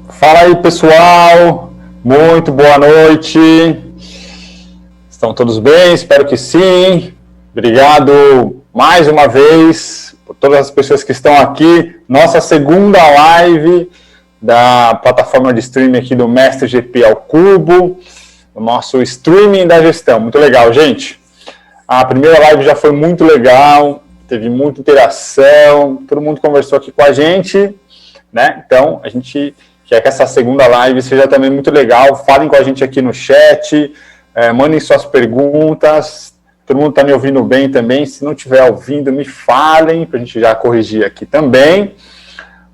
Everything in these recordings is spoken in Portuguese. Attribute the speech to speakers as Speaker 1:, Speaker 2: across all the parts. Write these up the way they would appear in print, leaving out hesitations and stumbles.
Speaker 1: Fala aí, pessoal, muito boa noite. Estão todos bem? Espero que sim. Obrigado mais uma vez por todas as pessoas que estão aqui. Nossa segunda live da plataforma de streaming aqui do Mestre GP ao Cubo, o nosso streaming da gestão. Muito legal, gente. A primeira live já foi muito legal, teve muita interação, todo mundo conversou aqui com a gente, né? Então, a gente quer que essa segunda live seja também muito legal. Falem com a gente aqui no chat, mandem suas perguntas. Todo mundo está me ouvindo bem também. Se não estiver ouvindo, me falem, para a gente já corrigir aqui também.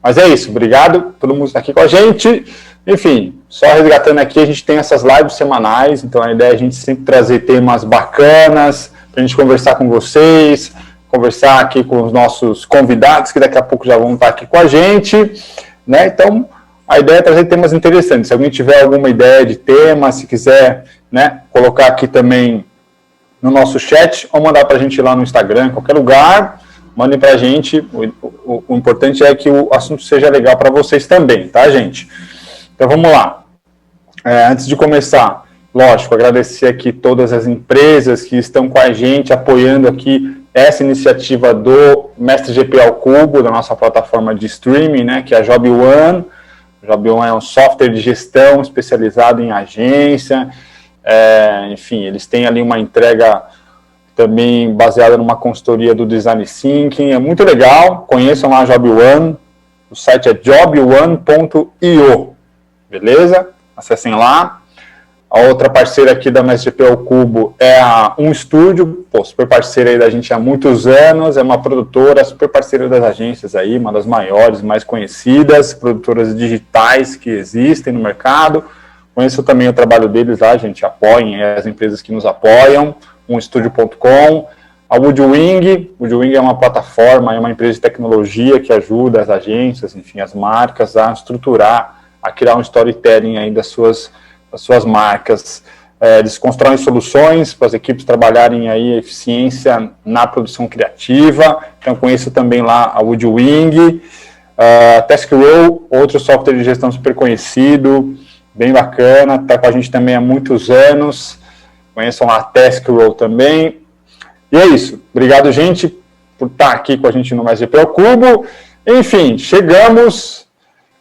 Speaker 1: Mas é isso, obrigado. Todo mundo está aqui com a gente. Enfim, só resgatando aqui, a gente tem essas lives semanais, então a ideia é a gente sempre trazer temas bacanas, para a gente conversar com vocês, conversar aqui com os nossos convidados, que daqui a pouco já vão estar aqui com a gente, né? Então, a ideia é trazer temas interessantes. Se alguém tiver alguma ideia de tema, se quiser, né, colocar aqui também no nosso chat, ou mandar para a gente lá no Instagram, em qualquer lugar, mandem para a gente. O importante é que o assunto seja legal para vocês também, tá, gente? Então, vamos lá. Antes de começar, lógico, agradecer aqui todas as empresas que estão com a gente, apoiando aqui essa iniciativa do Mestre GP ao Cubo, da nossa plataforma de streaming, né, que é a Job One. Job One é um software de gestão especializado em agência. Enfim, eles têm ali uma entrega também baseada numa consultoria do Design Thinking. É muito legal, conheçam lá a Job One. O site é jobone.io, beleza? Acessem lá. A outra parceira aqui da MSGP ao Cubo é a Um Estúdio, super parceira aí da gente há muitos anos, é uma produtora super parceira das agências aí, uma das maiores, mais conhecidas, produtoras digitais que existem no mercado. Conheço também o trabalho deles lá, gente, apoiem as empresas que nos apoiam, umestudio.com. A Woodwing é uma plataforma, é uma empresa de tecnologia que ajuda as agências, enfim, as marcas a estruturar, a criar um storytelling aí das suas marcas. Eles constroem soluções para as equipes trabalharem aí a eficiência na produção criativa. Então, conheço também lá a Woodwing. TaskRow, outro software de gestão super conhecido, bem bacana, está com a gente também há muitos anos. Conheçam lá a TaskRow também. E é isso. Obrigado, gente, por estar aqui com a gente no Mais GP ao Cubo. Enfim, chegamos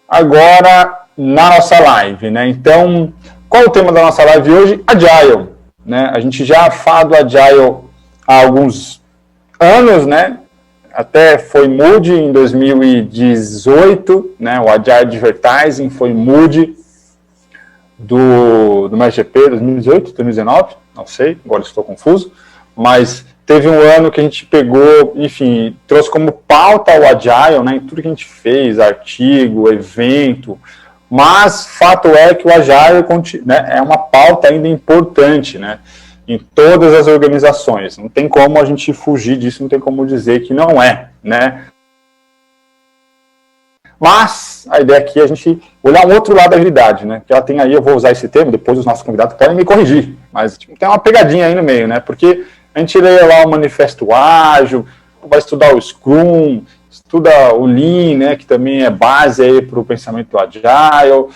Speaker 1: agora na nossa live, né? Então, qual é o tema da nossa live hoje? Agile, né? A gente já fala do Agile há alguns anos, né? Até foi Mood em 2018, né? O Agile Advertising foi Mood do MSGP 2018, 2019, não sei, agora estou confuso, mas teve um ano que a gente pegou, enfim, trouxe como pauta o Agile, né? Em tudo que a gente fez, artigo, evento. Mas fato é que o Agile, né, é uma pauta ainda importante, né, em todas as organizações. Não tem como a gente fugir disso, não tem como dizer que não é, né. Mas a ideia aqui é a gente olhar um outro lado da realidade, né, que ela tem aí, eu vou usar esse termo, depois os nossos convidados podem me corrigir, mas tipo, tem uma pegadinha aí no meio, né, porque a gente lê lá o Manifesto Ágil, vai estudar o Scrum, estuda o Lean, né, que também é base aí para o pensamento Agile.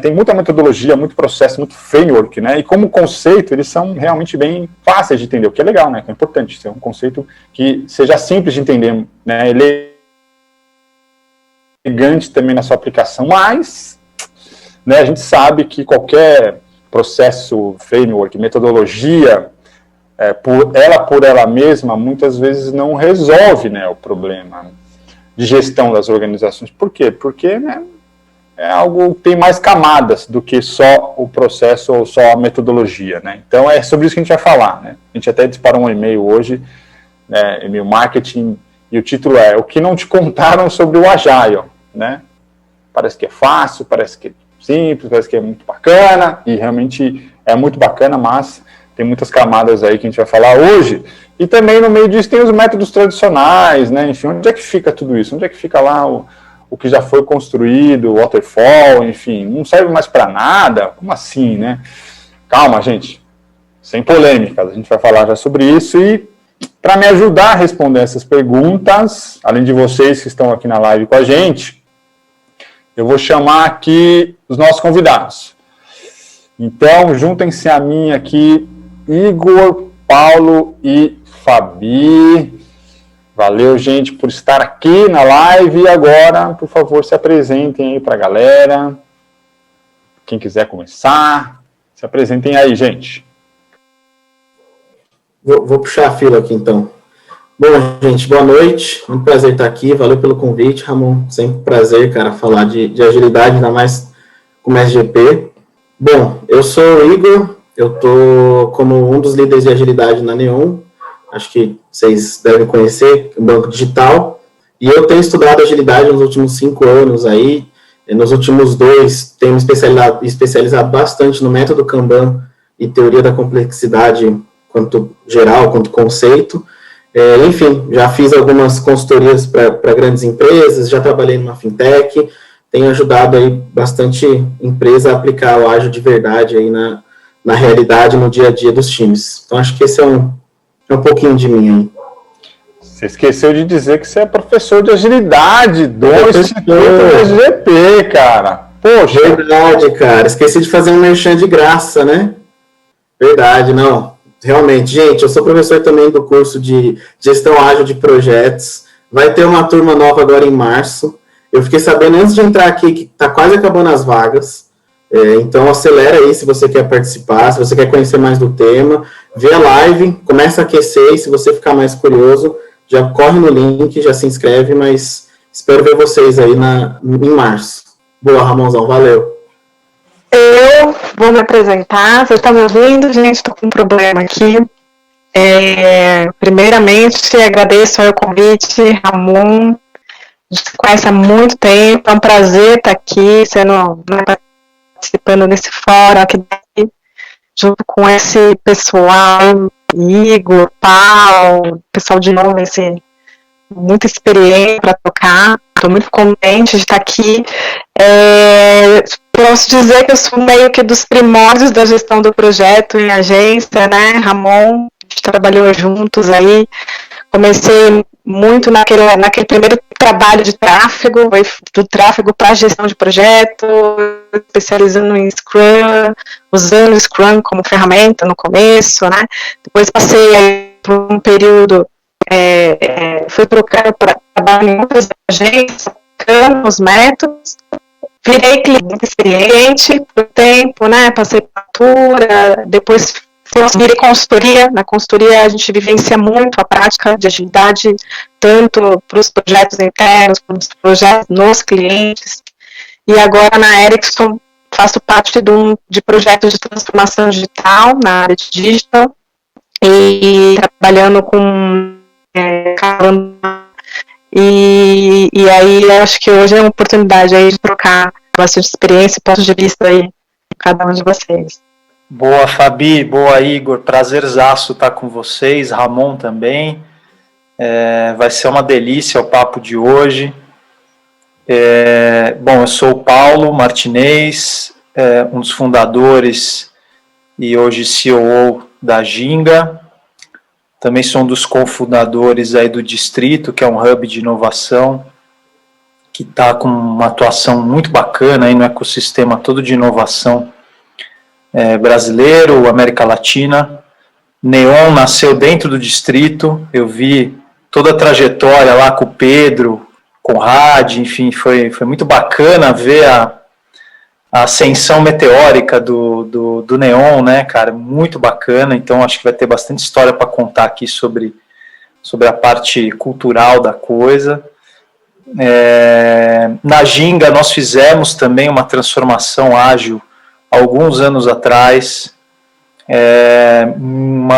Speaker 1: Tem muita metodologia, muito processo, muito framework, né, e como conceito eles são realmente bem fáceis de entender, o que é legal, né, que é importante ser um conceito que seja simples de entender, né, elegante também na sua aplicação, mas, né, a gente sabe que qualquer processo, framework, metodologia, por ela mesma, muitas vezes não resolve, né, o problema de gestão das organizações. Por quê? Porque, né, é algo que tem mais camadas do que só o processo ou só a metodologia, né? Então, é sobre isso que a gente vai falar, né? A gente até disparou um e-mail hoje, né, e-mail marketing, e o título é: o que não te contaram sobre o Agile, né? Parece que é fácil, parece que é simples, parece que é muito bacana, e realmente é muito bacana, mas tem muitas camadas aí que a gente vai falar hoje. E também no meio disso tem os métodos tradicionais, né? Enfim, onde é que fica tudo isso? Onde é que fica lá o que já foi construído, o waterfall, enfim, não serve mais para nada? Como assim, né? Calma, gente. Sem polêmicas, a gente vai falar já sobre isso. E para me ajudar a responder essas perguntas, além de vocês que estão aqui na live com a gente, eu vou chamar aqui os nossos convidados. Então, juntem-se a mim aqui, Igor, Paulo e Fabi. Valeu, gente, por estar aqui na live. E agora, por favor, se apresentem aí para a galera. Quem quiser começar, se apresentem aí, gente.
Speaker 2: Vou puxar a fila aqui, então. Bom, gente, boa noite. Muito prazer estar aqui. Valeu pelo convite, Ramon. Sempre um prazer, cara, falar de agilidade, ainda mais com o SGP. Bom, eu sou o Igor. Eu estou como um dos líderes de agilidade na Neon. Acho que vocês devem conhecer, o Banco Digital. E eu tenho estudado agilidade nos últimos 5 anos aí. Nos últimos 2, tenho me especializado bastante no método Kanban e teoria da complexidade, quanto geral, quanto conceito. Enfim, já fiz algumas consultorias para grandes empresas, já trabalhei numa fintech, tenho ajudado aí bastante empresa a aplicar o ágil de verdade aí na realidade, no dia a dia dos times. Então, acho que esse é um pouquinho de mim aí.
Speaker 1: Você esqueceu de dizer que você é professor de agilidade do Instituto do SGP, cara. Poxa.
Speaker 2: Verdade, cara. Esqueci de fazer um merchan de graça, né? Verdade, não. Realmente, gente, eu sou professor também do curso de Gestão Ágil de Projetos. Vai ter uma turma nova agora em março. Eu fiquei sabendo antes de entrar aqui que está quase acabando as vagas. Então, acelera aí se você quer participar, se você quer conhecer mais do tema. Vê a live, começa a aquecer e se você ficar mais curioso, já corre no link, já se inscreve, mas espero ver vocês aí em março. Boa, Ramonzão, valeu.
Speaker 3: Eu vou me apresentar. Vocês estão me ouvindo? Gente, estou com um problema aqui. Primeiramente, agradeço o convite, Ramon. A gente se conhece há muito tempo. É um prazer estar aqui, participando desse fórum aqui, junto com esse pessoal, Igor, Paulo, pessoal de novo, muita experiência para tocar. Estou muito contente de estar aqui. Posso dizer que eu sou meio que dos primórdios da gestão do projeto em agência, né, Ramon? A gente trabalhou juntos aí. Comecei muito naquele primeiro trabalho de tráfego, do tráfego para gestão de projeto, especializando em Scrum, usando o Scrum como ferramenta no começo, né? Depois passei por um período, fui trocando para trabalhar em outras agências, aplicando os métodos, virei cliente experiente por tempo, né? Passei por fatura, depois virei consultoria. Na consultoria a gente vivencia muito a prática de agilidade, tanto para os projetos internos, para os projetos nos clientes. E agora na Ericsson faço parte de projetos de transformação digital na área de digital e trabalhando com e aí acho que hoje é uma oportunidade aí de trocar bastante experiência e pontos de vista aí com cada um de vocês.
Speaker 4: Boa, Fabi, boa, Igor, prazerzaço estar com vocês, Ramon também. Vai ser uma delícia o papo de hoje. Bom, eu sou o Paulo Martinez, um dos fundadores e hoje CEO da Ginga. Também sou um dos cofundadores aí do Distrito, que é um hub de inovação, que está com uma atuação muito bacana aí no ecossistema todo de inovação brasileiro, América Latina. Neon nasceu dentro do Distrito, eu vi toda a trajetória lá com o Pedro, Conrad, enfim, foi muito bacana ver a ascensão meteórica do Neon, né, cara, muito bacana. Então acho que vai ter bastante história para contar aqui sobre a parte cultural da coisa. Na Ginga nós fizemos também uma transformação ágil alguns anos atrás, um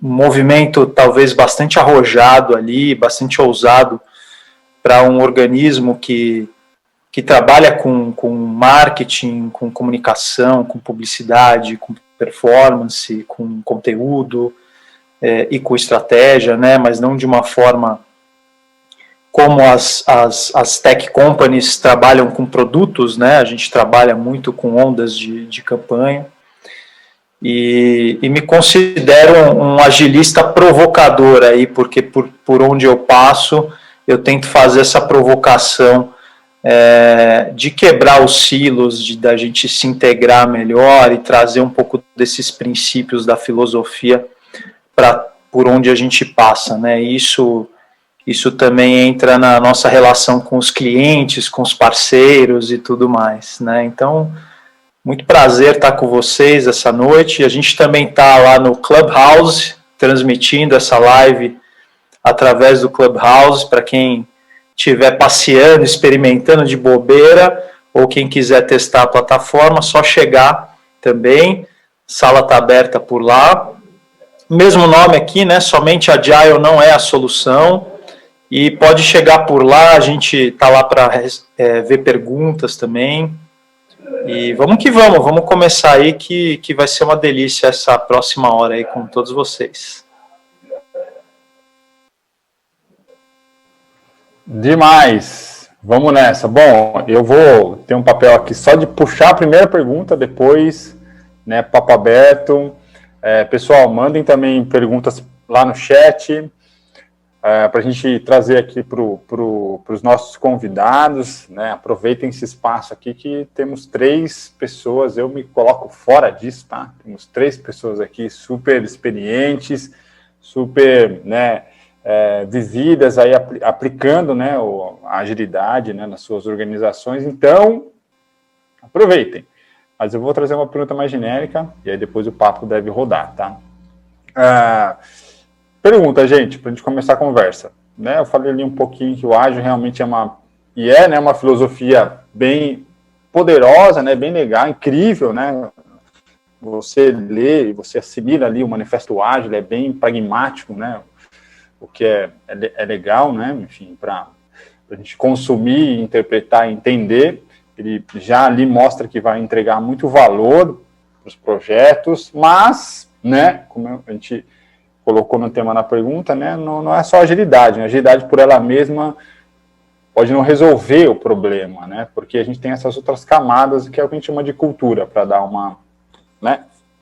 Speaker 4: movimento talvez bastante arrojado ali, bastante ousado para um organismo que trabalha com marketing, com comunicação, com publicidade, com performance, com conteúdo e com estratégia, né, mas não de uma forma como as tech companies trabalham com produtos, né? A gente trabalha muito com ondas de campanha. E me considero um agilista provocador aí, porque por onde eu passo, eu tento fazer essa provocação de quebrar os silos, da gente se integrar melhor e trazer um pouco desses princípios da filosofia por onde a gente passa, né? Isso também entra na nossa relação com os clientes, com os parceiros e tudo mais, né? Então, muito prazer estar com vocês essa noite. A gente também está lá no Clubhouse, transmitindo essa live através do Clubhouse, para quem estiver passeando, experimentando de bobeira, ou quem quiser testar a plataforma, só chegar também. Sala está aberta por lá. Mesmo nome aqui, né? Somente Agile não é a solução. E pode chegar por lá, a gente está lá para ver perguntas também. E vamos que vamos começar aí, que vai ser uma delícia essa próxima hora aí com todos vocês.
Speaker 1: Demais! Vamos nessa. Bom, eu vou ter um papel aqui só de puxar a primeira pergunta, depois, né, papo aberto. Pessoal, mandem também perguntas lá no chat, para a gente trazer aqui para os nossos convidados, né? Aproveitem esse espaço aqui que temos 3 pessoas, eu me coloco fora disso, tá? Temos 3 pessoas aqui super experientes, super, né, vividas aí aplicando, né, a agilidade, né, nas suas organizações. Então, aproveitem. Mas eu vou trazer uma pergunta mais genérica e aí depois o papo deve rodar, tá? Pergunta, gente, para a gente começar a conversa. Né, eu falei ali um pouquinho que o ágil realmente é uma filosofia bem poderosa, né, bem legal, incrível, né? Você lê e você assimila ali o manifesto ágil, é bem pragmático, né? O que é legal, né? Enfim, para a gente consumir, interpretar e entender. Ele já ali mostra que vai entregar muito valor para os projetos, mas, né, como a gente colocou no tema na pergunta, né, não é só agilidade, né? A agilidade por ela mesma pode não resolver o problema, né, porque a gente tem essas outras camadas, que é o que a gente chama de cultura, para dar uma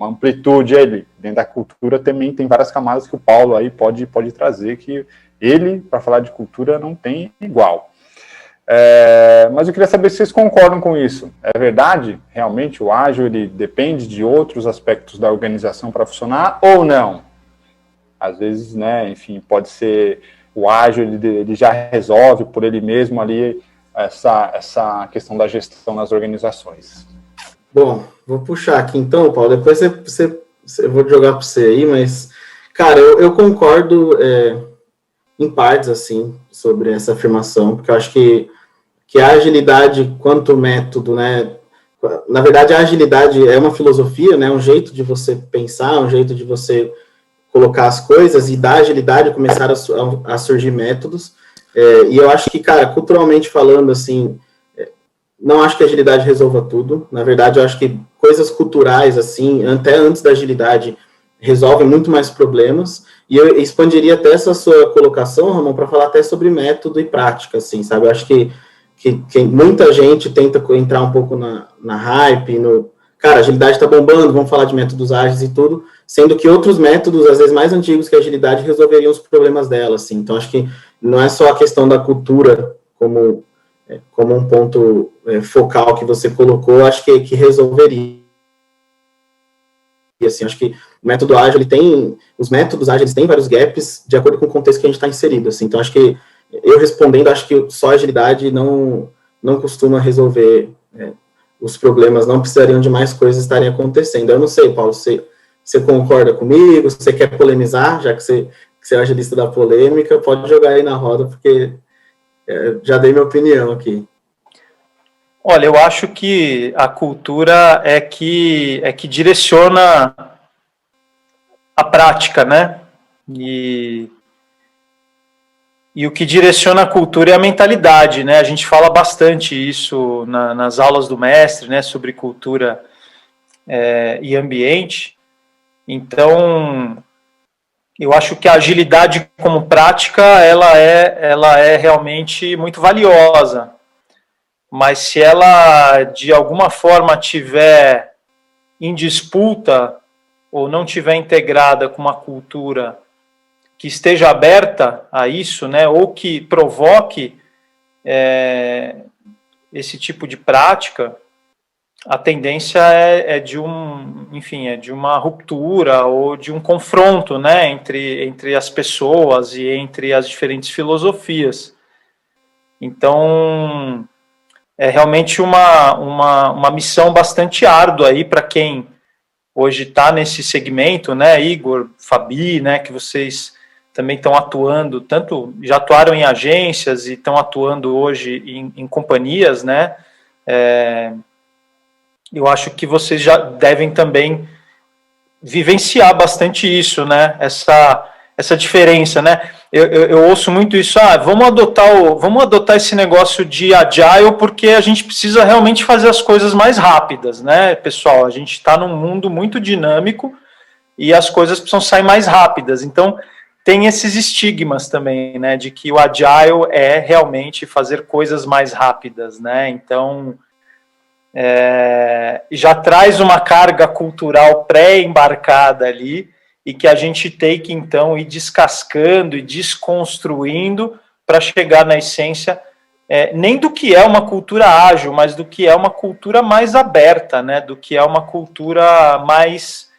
Speaker 1: amplitude ali. Dentro da cultura também tem várias camadas que o Paulo aí pode trazer, que ele, para falar de cultura, não tem igual. Mas eu queria saber se vocês concordam com isso. É verdade? Realmente o ágil ele depende de outros aspectos da organização para funcionar ou não? Às vezes, né, enfim, pode ser o ágil, ele já resolve por ele mesmo ali essa questão da gestão nas organizações.
Speaker 2: Bom, vou puxar aqui então, Paulo, depois eu vou jogar para você aí, mas, cara, eu concordo em partes, assim, sobre essa afirmação, porque eu acho que a agilidade quanto método, né, na verdade a agilidade é uma filosofia, né, um jeito de você pensar, um jeito de você colocar as coisas, e da agilidade começar a surgir métodos, e eu acho que, cara, culturalmente falando, assim, não acho que a agilidade resolva tudo, na verdade eu acho que coisas culturais, assim, até antes da agilidade, resolvem muito mais problemas, e eu expandiria até essa sua colocação, Ramon, para falar até sobre método e prática, assim, sabe, eu acho que muita gente tenta entrar um pouco na hype, cara, a agilidade está bombando, vamos falar de métodos ágeis e tudo, sendo que outros métodos, às vezes mais antigos que a agilidade, resolveriam os problemas dela, assim. Então, acho que não é só a questão da cultura como um ponto focal que você colocou, acho que resolveria. E, assim, acho que o método ágil, os métodos ágeis têm vários gaps de acordo com o contexto que a gente está inserido, assim. Então, acho que, eu respondendo, acho que só a agilidade não costuma resolver os problemas, não precisariam de mais coisas estarem acontecendo. Eu não sei, Paulo, você concorda comigo? Você quer polemizar, já que você é agilista da polêmica, pode jogar aí na roda, porque já dei minha opinião aqui.
Speaker 4: Olha, eu acho que a cultura é que direciona a prática, né? E o que direciona a cultura é a mentalidade, né? A gente fala bastante isso nas aulas do mestre, né? Sobre cultura e ambiente. Então, eu acho que a agilidade como prática, ela é realmente muito valiosa. Mas se ela, de alguma forma, tiver em disputa ou não tiver integrada com uma cultura que esteja aberta a isso, né, ou que provoque esse tipo de prática, a tendência é de uma ruptura ou de um confronto, né, entre as pessoas e entre as diferentes filosofias. Então, é realmente uma missão bastante árdua aí para quem hoje está nesse segmento, né, Igor, Fabi, né, que vocês também estão atuando, tanto já atuaram em agências e estão atuando hoje em companhias, né, eu acho que vocês já devem também vivenciar bastante isso, né? Essa diferença, né? Eu ouço muito isso, vamos adotar esse negócio de agile porque a gente precisa realmente fazer as coisas mais rápidas, né, pessoal? A gente está num mundo muito dinâmico e as coisas precisam sair mais rápidas. Então, tem esses estigmas também, né, de que o agile é realmente fazer coisas mais rápidas, né? Então, já traz uma carga cultural pré-embarcada ali e que a gente tem que, então, ir descascando e desconstruindo para chegar na essência, nem do que é uma cultura ágil, mas do que é uma cultura mais aberta, né, do que é uma cultura mais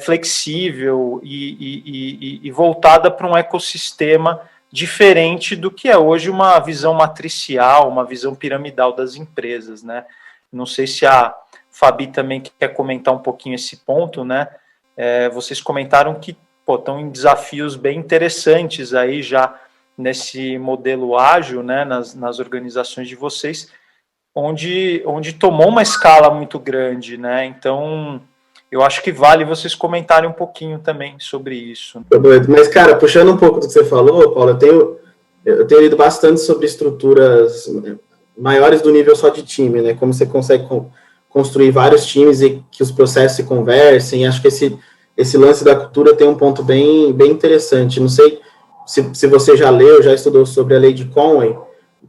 Speaker 4: flexível e voltada para um ecossistema diferente do que é hoje uma visão matricial, uma visão piramidal das empresas, né? Não sei se a Fabi também quer comentar um pouquinho esse ponto, né? Vocês comentaram que estão em desafios bem interessantes aí já nesse modelo ágil, né? Nas organizações de vocês, onde tomou uma escala muito grande, né? Então, eu acho que vale vocês comentarem um pouquinho também sobre isso.
Speaker 2: Mas, cara, puxando um pouco do que você falou, Paulo, eu tenho lido bastante sobre estruturas maiores do nível só de time, né? Como você consegue construir vários times e que os processos se conversem. Acho que esse lance da cultura tem um ponto bem interessante. Não sei se você já leu, já estudou sobre a lei de Conway,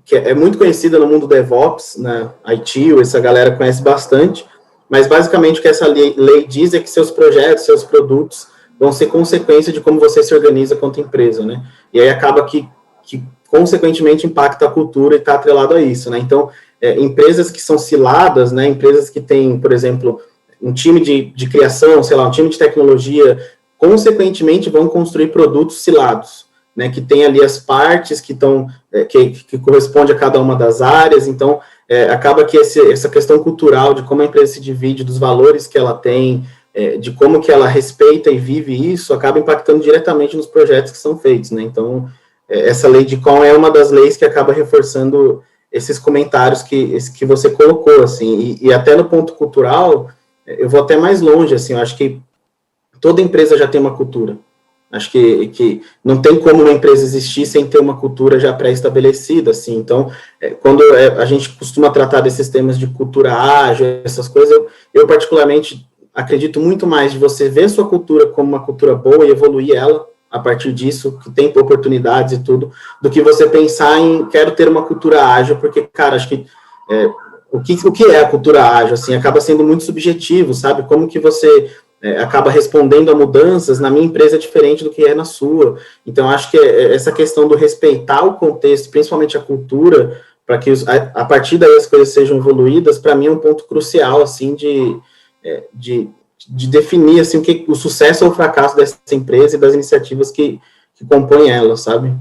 Speaker 2: que é muito conhecida no mundo do DevOps, né? IT, essa galera conhece bastante, mas basicamente o que essa lei diz é que seus projetos, seus produtos vão ser consequência de como você se organiza quanto empresa, né? E aí acaba que consequentemente impacta a cultura e está atrelado a isso, né? Então, empresas que são ciladas, né? Empresas que têm, por exemplo, um time de criação, sei lá, um time de tecnologia, consequentemente vão construir produtos cilados, né? Que tem ali as partes que estão, que corresponde a cada uma das áreas. Então, acaba que essa questão cultural de como a empresa se divide, dos valores que ela tem, de como que ela respeita e vive isso, acaba impactando diretamente nos projetos que são feitos, né? Então, essa lei de Conway é uma das leis que acaba reforçando esses comentários que você colocou, assim, e até no ponto cultural, eu vou até mais longe, assim, eu acho que toda empresa já tem uma cultura. Acho que não tem como uma empresa existir sem ter uma cultura já pré-estabelecida, assim. Então, quando a gente costuma tratar desses temas de cultura ágil, essas coisas, eu particularmente acredito muito mais de você ver sua cultura como uma cultura boa e evoluir ela a partir disso, que tem oportunidades e tudo, do que você pensar em quero ter uma cultura ágil, porque, cara, acho que o que é a cultura ágil, assim, acaba sendo muito subjetivo, sabe? Como que você acaba respondendo a mudanças na minha empresa diferente do que é na sua. Então, acho que essa questão do respeitar o contexto, principalmente a cultura, para que a partir daí as coisas sejam evoluídas, para mim é um ponto crucial, assim, de definir, assim, o sucesso ou o fracasso dessa empresa e das iniciativas que compõem ela, sabe?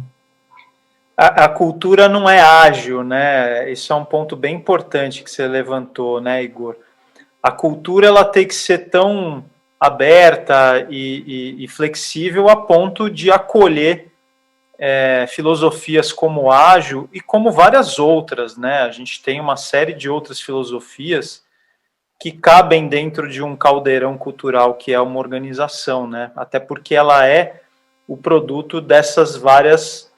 Speaker 4: A cultura não é ágil, né? Isso é um ponto bem importante que você levantou, né, Igor? A cultura, ela tem que ser tão aberta e flexível a ponto de acolher filosofias como ágil e como várias outras, né? A gente tem uma série de outras filosofias que cabem dentro de um caldeirão cultural que é uma organização, né? Até porque ela é o produto dessas várias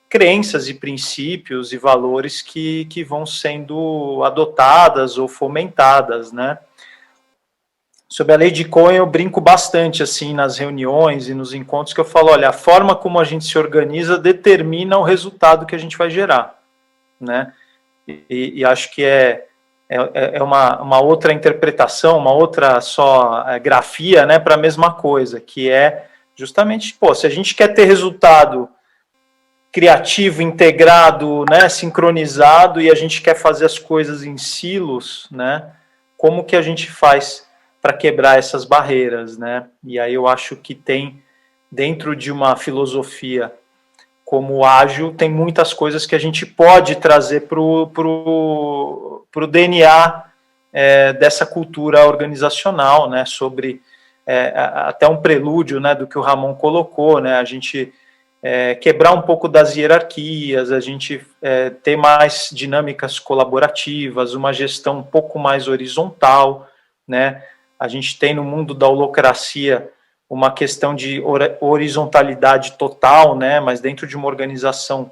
Speaker 4: crenças e princípios e valores que vão sendo adotadas ou fomentadas, né? Sobre a lei de Conway, eu brinco bastante assim nas reuniões e nos encontros, que eu falo, olha, a forma como a gente se organiza determina o resultado que a gente vai gerar, né? E acho que é uma outra interpretação, uma outra só grafia, né, para a mesma coisa, que é justamente, se a gente quer ter resultado, criativo, integrado, né, sincronizado, e a gente quer fazer as coisas em silos, né? Como que a gente faz para quebrar essas barreiras, né? E aí eu acho que tem, dentro de uma filosofia como ágil, tem muitas coisas que a gente pode trazer para o DNA dessa cultura organizacional, né? Sobre até um prelúdio, né, do que o Ramon colocou, né? A gente quebrar um pouco das hierarquias, a gente ter mais dinâmicas colaborativas, uma gestão um pouco mais horizontal, né? A gente tem no mundo da holocracia uma questão de horizontalidade total, né? Mas dentro de uma organização,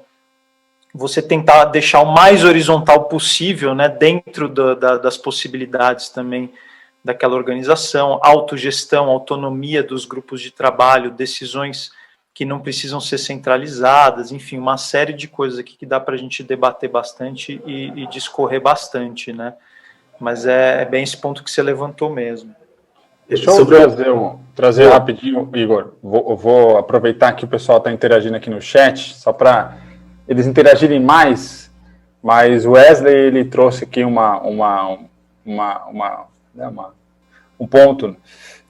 Speaker 4: você tentar deixar o mais horizontal possível, né? Dentro das possibilidades também daquela organização, autogestão, autonomia dos grupos de trabalho, decisões que não precisam ser centralizadas, enfim, uma série de coisas aqui que dá para a gente debater bastante e discorrer bastante, né? Mas é bem esse ponto que você levantou mesmo.
Speaker 1: Deixa eu trazer rapidinho, Igor. Vou aproveitar que o pessoal está interagindo aqui no chat, só para eles interagirem mais, mas o Wesley, ele trouxe aqui um ponto,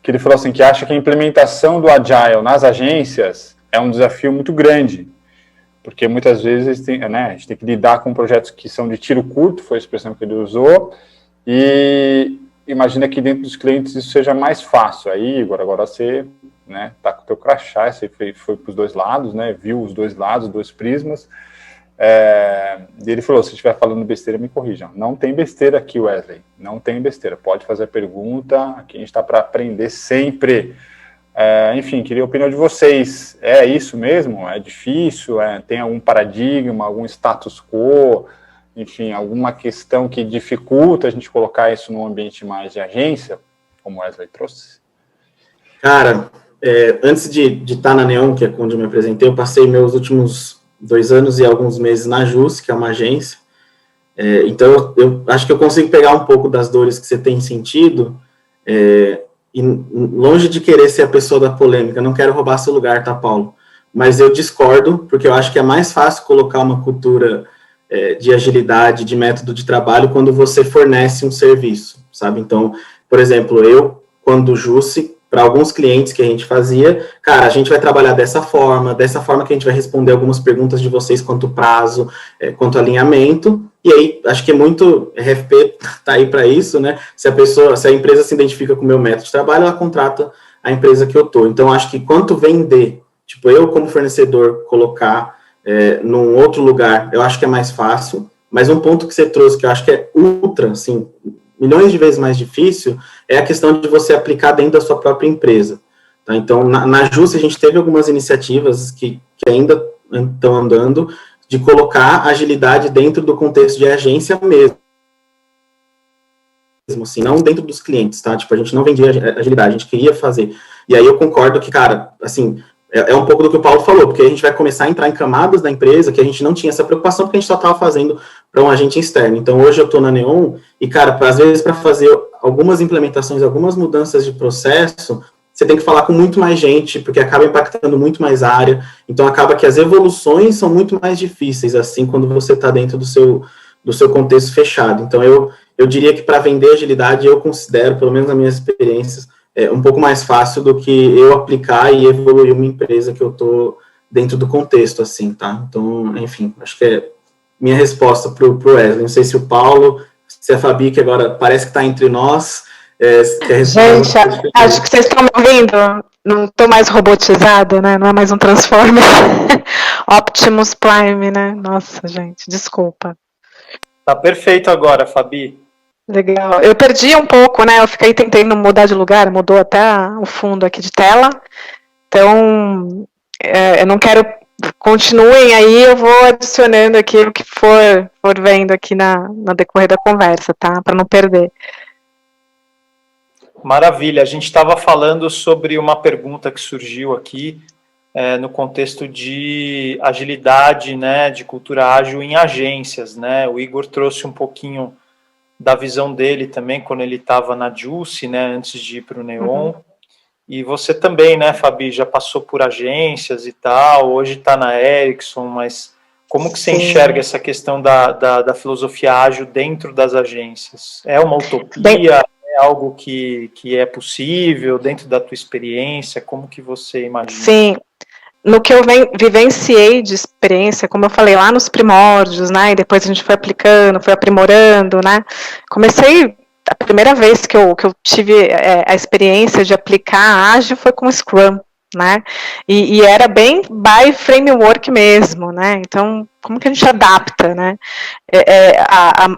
Speaker 1: que ele falou assim, que acha que a implementação do Agile nas agências é um desafio muito grande, porque muitas vezes a gente tem que lidar com projetos que são de tiro curto, foi a expressão que ele usou, e imagina que dentro dos clientes isso seja mais fácil. Aí, Igor, agora você tá com o teu crachá, você foi para os dois lados, né, viu os dois lados, dois prismas, e ele falou, se estiver falando besteira, me corrijam. Não tem besteira aqui, Wesley, não tem besteira, pode fazer a pergunta, aqui a gente está para aprender sempre. Enfim, queria a opinião de vocês, é isso mesmo? É difícil? Tem algum paradigma, algum status quo, enfim, alguma questão que dificulta a gente colocar isso num ambiente mais de agência, como o Wesley trouxe?
Speaker 2: Cara, antes de estar na Neon, que é onde eu me apresentei, eu passei meus últimos 2 anos e alguns meses na JUS, que é uma agência. Então, eu acho que eu consigo pegar um pouco das dores que você tem sentido, e longe de querer ser a pessoa da polêmica, não quero roubar seu lugar, tá, Paulo? Mas eu discordo, porque eu acho que é mais fácil colocar uma cultura de agilidade, de método de trabalho, quando você fornece um serviço, sabe? Então, por exemplo, eu, quando JUS, para alguns clientes que a gente fazia, cara, a gente vai trabalhar dessa forma que a gente vai responder algumas perguntas de vocês quanto prazo, quanto alinhamento, e aí, acho que é muito, RFP tá aí para isso, né? Se a empresa se identifica com o meu método de trabalho, ela contrata a empresa que eu tô. Então, acho que quanto vender, tipo, eu como fornecedor colocar num outro lugar, eu acho que é mais fácil, mas um ponto que você trouxe, que eu acho que é ultra, assim, milhões de vezes mais difícil, é a questão de você aplicar dentro da sua própria empresa. Tá? Então, na JUS, a gente teve algumas iniciativas que ainda estão andando, de colocar agilidade dentro do contexto de agência mesmo, assim, não dentro dos clientes, tá? Tipo, a gente não vendia agilidade, a gente queria fazer. E aí eu concordo que, cara, assim, é um pouco do que o Paulo falou, porque a gente vai começar a entrar em camadas da empresa que a gente não tinha essa preocupação, porque a gente só estava fazendo para um agente externo. Então, hoje eu estou na Neon e, cara, às vezes, para fazer algumas implementações, algumas mudanças de processo, você tem que falar com muito mais gente, porque acaba impactando muito mais área. Então, acaba que as evoluções são muito mais difíceis, assim, quando você está dentro do seu contexto fechado. Então, eu diria que para vender agilidade, eu considero, pelo menos nas minhas experiências, um pouco mais fácil do que eu aplicar e evoluir uma empresa que eu estou dentro do contexto, assim, tá? Então, enfim, acho que é minha resposta para o Wesley. Não sei se o Paulo, se a Fabi, que agora parece que está entre nós,
Speaker 3: gente, acho que vocês estão me ouvindo. Não estou mais robotizada, né? Não é mais um Transformer. Optimus Prime, né? Nossa, gente, desculpa.
Speaker 4: Tá perfeito agora, Fabi.
Speaker 3: Legal. Eu perdi um pouco, né? Eu fiquei tentando mudar de lugar, mudou até o fundo aqui de tela. Então, eu não quero. Continuem aí, eu vou adicionando aqui o que for vendo aqui no decorrer da conversa, tá? Para não perder.
Speaker 4: Maravilha. A gente estava falando sobre uma pergunta que surgiu aqui no contexto de agilidade, né, de cultura ágil em agências, né? O Igor trouxe um pouquinho da visão dele também quando ele estava na JUS, né, antes de ir para o Neon. E você também, né, Fabi, já passou por agências e tal, hoje está na Ericsson, mas como que você enxerga essa questão da filosofia ágil dentro das agências? É uma utopia? É algo que é possível dentro da tua experiência? Como que você imagina?
Speaker 3: Sim, no que eu vivenciei de experiência, como eu falei, lá nos primórdios, né, e depois a gente foi aplicando, foi aprimorando, né, a primeira vez que eu tive a experiência de aplicar ágil foi com o Scrum, né, e era bem by framework mesmo, né, então, como que a gente adapta, né,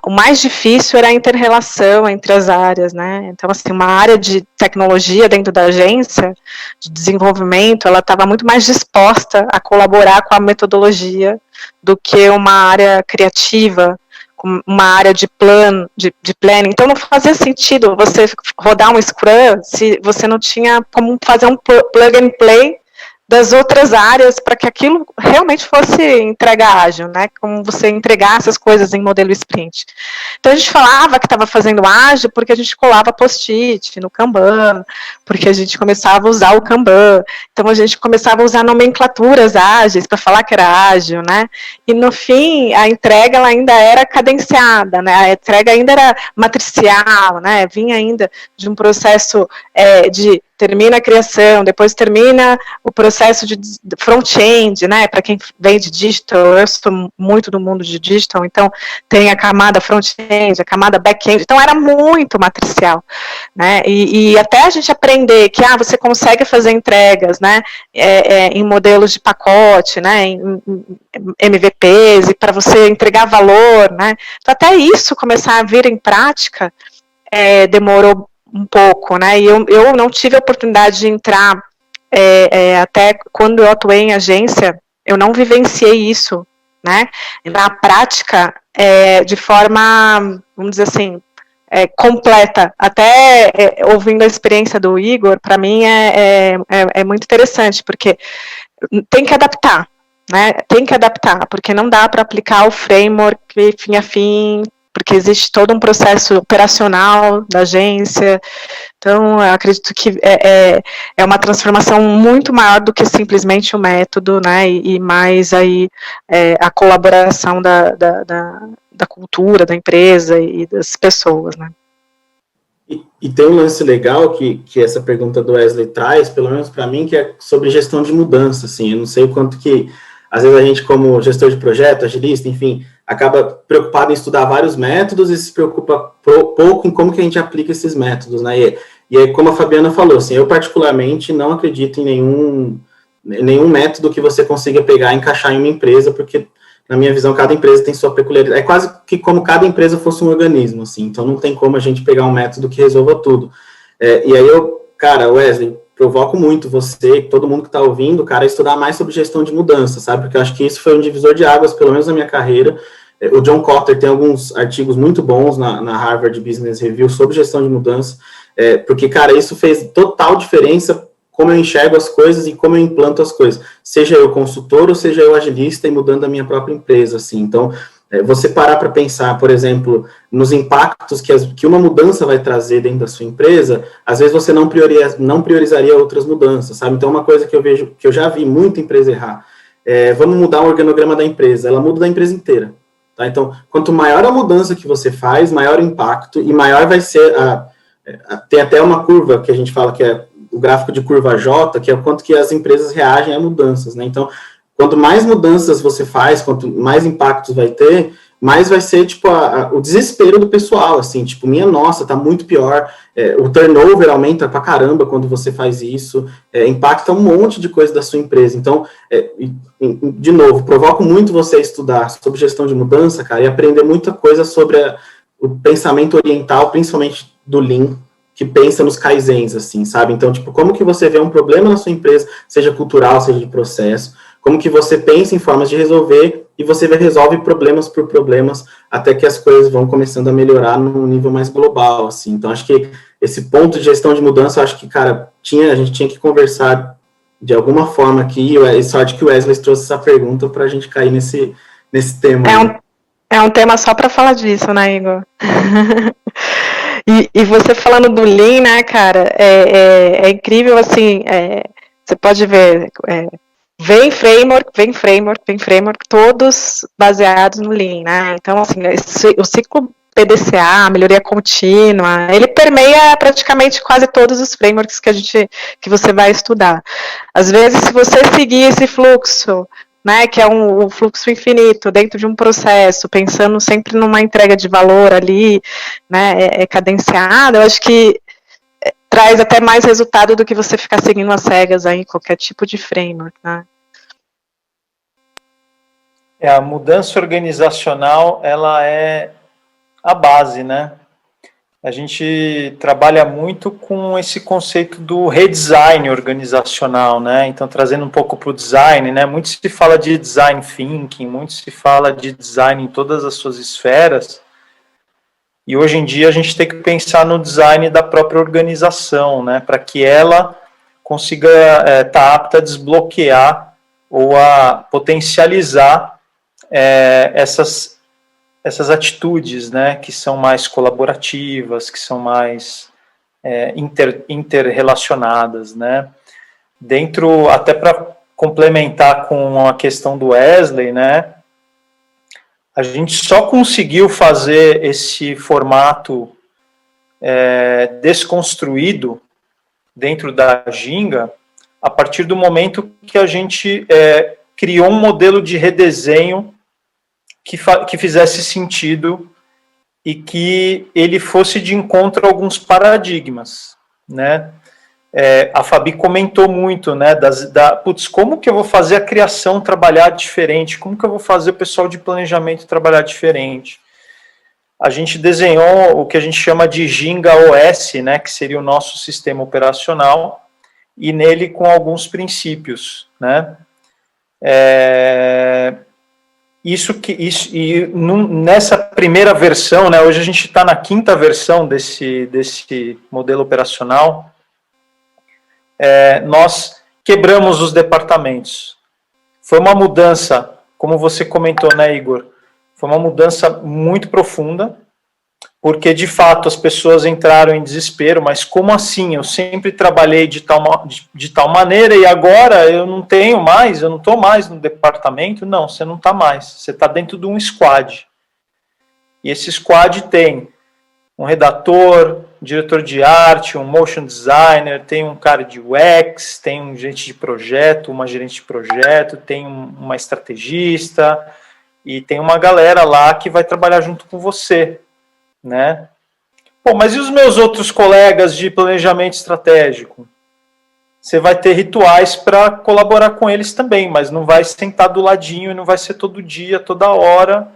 Speaker 3: o mais difícil era a inter-relação entre as áreas, né, então, assim, uma área de tecnologia dentro da agência, de desenvolvimento, ela estava muito mais disposta a colaborar com a metodologia do que uma área criativa, uma área de planning. Então não fazia sentido você rodar um Scrum se você não tinha como fazer um plug and play das outras áreas para que aquilo realmente fosse entrega ágil, né? Como você entregar essas coisas em modelo sprint. Então a gente falava que estava fazendo ágil porque a gente colava post-it no Kanban, porque a gente começava a usar o Kanban, então a gente começava a usar nomenclaturas ágeis para falar que era ágil, né? E no fim a entrega ela ainda era cadenciada, né? A entrega ainda era matricial, né? Vinha ainda de um processo de termina a criação, depois termina o processo de front-end, né, para quem vem de digital, eu sou muito do mundo de digital, então tem a camada front-end, a camada back-end, então era muito matricial, né, e até a gente aprender que, você consegue fazer entregas, né, em modelos de pacote, né, em MVPs, e para você entregar valor, né, então até isso começar a vir em prática, demorou um pouco, né, e eu não tive a oportunidade de entrar, até quando eu atuei em agência, eu não vivenciei isso, né, na prática, de forma, vamos dizer assim, completa, até ouvindo a experiência do Igor, para mim é muito interessante, porque tem que adaptar, né, porque não dá para aplicar o framework fim a fim, porque existe todo um processo operacional da agência, então eu acredito que é uma transformação muito maior do que simplesmente o método, né, e mais aí a colaboração da cultura, da empresa e das pessoas, né.
Speaker 2: E tem um lance legal que essa pergunta do Wesley traz, pelo menos para mim, que é sobre gestão de mudança, assim, eu não sei o quanto que, às vezes a gente como gestor de projeto, agilista, enfim, acaba preocupado em estudar vários métodos e se preocupa pouco em como que a gente aplica esses métodos, né, e aí, como a Fabiana falou, assim, eu particularmente não acredito em nenhum método que você consiga pegar e encaixar em uma empresa, porque, na minha visão, cada empresa tem sua peculiaridade, é quase que como cada empresa fosse um organismo, assim, então não tem como a gente pegar um método que resolva tudo. E aí cara, Wesley, provoco muito você, todo mundo que está ouvindo, cara, a estudar mais sobre gestão de mudança, sabe, porque eu acho que isso foi um divisor de águas, pelo menos na minha carreira. O John Kotter tem alguns artigos muito bons na Harvard Business Review sobre gestão de mudança, porque, cara, isso fez total diferença como eu enxergo as coisas e como eu implanto as coisas, seja eu consultor ou seja eu agilista e mudando a minha própria empresa, assim. Então, você parar para pensar, por exemplo, nos impactos que uma mudança vai trazer dentro da sua empresa, às vezes você não priorizaria outras mudanças, sabe? Então, uma coisa que eu vejo, que eu já vi muita empresa errar, vamos mudar o organograma da empresa, ela muda da empresa inteira, tá? Então, quanto maior a mudança que você faz, maior o impacto e maior vai ser tem até uma curva que a gente fala que é o gráfico de curva J, que é o quanto que as empresas reagem a mudanças, né? Então, quanto mais mudanças você faz, quanto mais impactos vai ter, mais vai ser, tipo, o desespero do pessoal, assim, tipo, minha nossa, tá muito pior, o turnover aumenta pra caramba quando você faz isso, impacta um monte de coisa da sua empresa. Então, de novo, provoco muito você a estudar sobre gestão de mudança, cara, e aprender muita coisa sobre o pensamento oriental, principalmente do Lean, que pensa nos kaizens, assim, sabe? Então, tipo, como que você vê um problema na sua empresa, seja cultural, seja de processo, como que você pensa em formas de resolver e você resolve problemas por problemas até que as coisas vão começando a melhorar num nível mais global, assim. Então, acho que esse ponto de gestão de mudança, eu acho que, cara, a gente tinha que conversar de alguma forma aqui, e sorte que o Wesley trouxe essa pergunta para a gente cair nesse tema.
Speaker 3: É um tema só para falar disso, né, Igor? E você falando do Lean, né, cara, é incrível, assim, você pode ver, vem framework, todos baseados no Lean, né, então, assim, o ciclo PDCA, melhoria contínua, ele permeia praticamente quase todos os frameworks que você vai estudar. Às vezes, se você seguir esse fluxo, né, que é um fluxo infinito dentro de um processo, pensando sempre numa entrega de valor ali, né, cadenciada, eu acho que traz até mais resultado do que você ficar seguindo as cegas aí, qualquer tipo de framework, né.
Speaker 4: A mudança organizacional, ela é a base, né? A gente trabalha muito com esse conceito do redesign organizacional, né? Então, trazendo um pouco para o design, né? Muito se fala de design thinking, muito se fala de design em todas as suas esferas. E hoje em dia a gente tem que pensar no design da própria organização, né? Para que ela consiga estar apta a desbloquear ou a potencializar essas atitudes, né, que são mais colaborativas, que são mais interrelacionadas, né, dentro, até para complementar com a questão do Wesley, né, a gente só conseguiu fazer esse formato desconstruído dentro da Ginga a partir do momento que a gente criou um modelo de redesenho que fizesse sentido e que ele fosse de encontro a alguns paradigmas, né? A Fabi comentou muito, né, como que eu vou fazer a criação trabalhar diferente, como que eu vou fazer o pessoal de planejamento trabalhar diferente. A gente desenhou o que a gente chama de Ginga OS, né, que seria o nosso sistema operacional, e nele com alguns princípios, né? Nessa primeira versão, né, hoje a gente está na 5ª versão desse modelo operacional, nós quebramos os departamentos. Foi uma mudança, como você comentou, né, Igor? Foi uma mudança muito profunda, porque de fato as pessoas entraram em desespero, mas como assim? Eu sempre trabalhei de tal maneira e agora eu não estou mais no departamento? Não, você não está mais, você está dentro de um squad. E esse squad tem um redator, um diretor de arte, um motion designer, tem um cara de UX, tem um gerente de projeto, uma gerente de projeto, tem uma estrategista e tem uma galera lá que vai trabalhar junto com você, né? Pô, mas e os meus outros colegas de planejamento estratégico? Você vai ter rituais para colaborar com eles também, mas não vai sentar do ladinho e não vai ser todo dia, toda hora,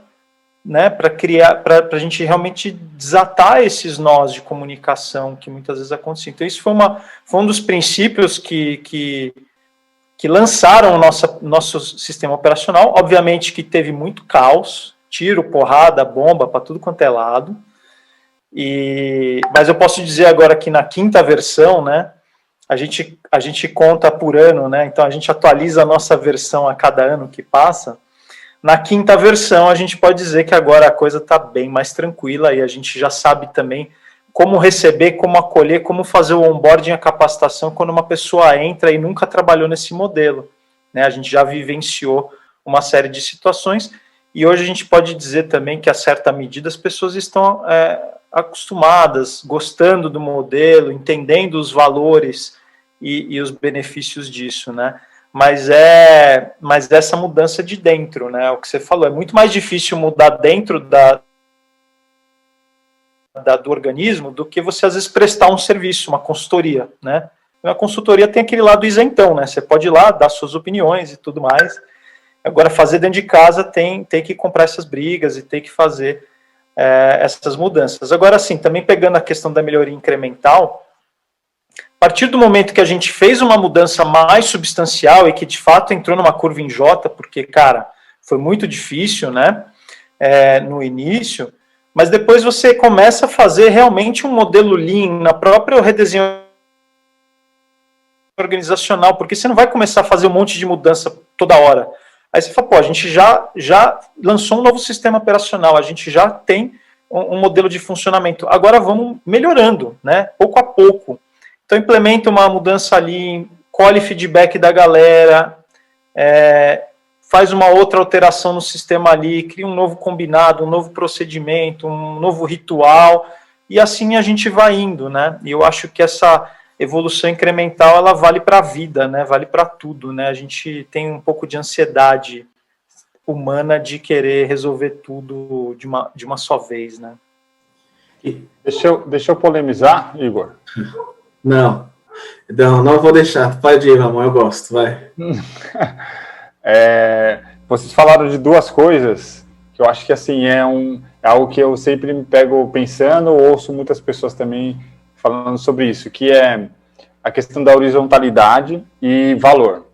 Speaker 4: né? Para a gente realmente desatar esses nós de comunicação que muitas vezes acontecem. Então, isso foi um dos princípios que lançaram o nosso sistema operacional. Obviamente que teve muito caos, tiro, porrada, bomba para tudo quanto é lado. Mas eu posso dizer agora que na 5ª versão, né, a gente conta por ano, né, então a gente atualiza a nossa versão a cada ano que passa. Na 5ª versão, a gente pode dizer que agora a coisa está bem mais tranquila e a gente já sabe também como receber, como acolher, como fazer o onboarding, a capacitação quando uma pessoa entra e nunca trabalhou nesse modelo, né, a gente já vivenciou uma série de situações e hoje a gente pode dizer também que a certa medida as pessoas estão acostumadas, gostando do modelo, entendendo os valores e os benefícios disso, né? Mas essa mudança de dentro, né? O que você falou, é muito mais difícil mudar dentro do organismo do que você, às vezes, prestar um serviço, uma consultoria, né? Uma consultoria tem aquele lado isentão, né? Você pode ir lá, dar suas opiniões e tudo mais. Agora, fazer dentro de casa tem que comprar essas brigas e tem que fazer essas mudanças. Agora, sim, também pegando a questão da melhoria incremental, a partir do momento que a gente fez uma mudança mais substancial e que, de fato, entrou numa curva em J, porque, cara, foi muito difícil, né, no início, mas depois você começa a fazer realmente um modelo Lean na própria redesenho organizacional, porque você não vai começar a fazer um monte de mudança toda hora. Aí você fala, pô, a gente já lançou um novo sistema operacional, a gente já tem um modelo de funcionamento. Agora vamos melhorando, né? Pouco a pouco. Então implementa uma mudança ali, colhe feedback da galera, faz uma outra alteração no sistema ali, cria um novo combinado, um novo procedimento, um novo ritual, e assim a gente vai indo, né? E eu acho que essa evolução incremental, ela vale para a vida, né? Vale para tudo, né? A gente tem um pouco de ansiedade humana de querer resolver tudo de uma só vez, né?
Speaker 1: Deixa eu polemizar, Igor.
Speaker 2: Não vou deixar. Pode ir, Ramon, eu gosto, vai.
Speaker 1: Vocês falaram de duas coisas que eu acho que assim é algo que eu sempre me pego pensando, ouço muitas pessoas também falando sobre isso, que é a questão da horizontalidade e valor.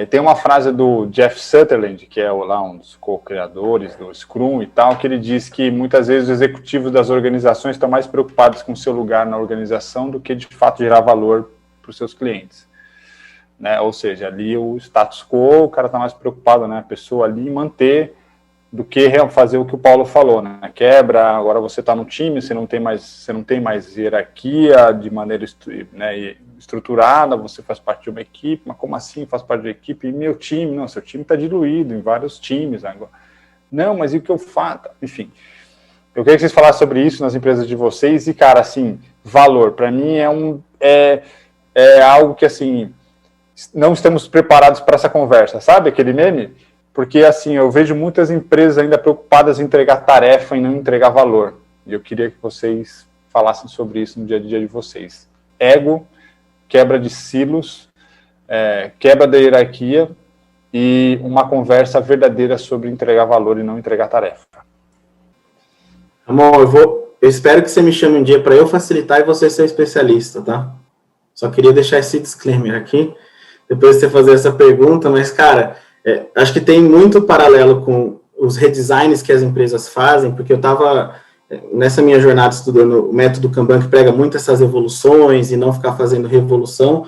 Speaker 1: Tem uma frase do Jeff Sutherland, que é lá um dos co-criadores do Scrum e tal, que ele diz que muitas vezes os executivos das organizações estão mais preocupados com o seu lugar na organização do que de fato gerar valor para os seus clientes. Né? Ou seja, ali o status quo, o cara está mais preocupado, né? A pessoa ali em manter do que fazer o que o Paulo falou, né? Quebra, agora você está no time, você não tem mais hierarquia de maneira estruturada, você faz parte de uma equipe, mas como assim faz parte da equipe? E meu time? Não, seu time está diluído em vários times agora. Não, mas e o que eu faço? Enfim, eu queria que vocês falassem sobre isso nas empresas de vocês e, cara, assim, valor, para mim é algo que, assim, não estamos preparados para essa conversa, sabe aquele meme? Porque, assim, eu vejo muitas empresas ainda preocupadas em entregar tarefa e não entregar valor. E eu queria que vocês falassem sobre isso no dia a dia de vocês. Ego, quebra de silos, quebra da hierarquia e uma conversa verdadeira sobre entregar valor e não entregar tarefa.
Speaker 2: Amor, eu espero que você me chame um dia para eu facilitar e você ser especialista, tá? Só queria deixar esse disclaimer aqui, depois de você fazer essa pergunta, mas, cara, acho que tem muito paralelo com os redesigns que as empresas fazem, porque eu estava, nessa minha jornada estudando o método Kanban, que prega muito essas evoluções e não ficar fazendo revolução,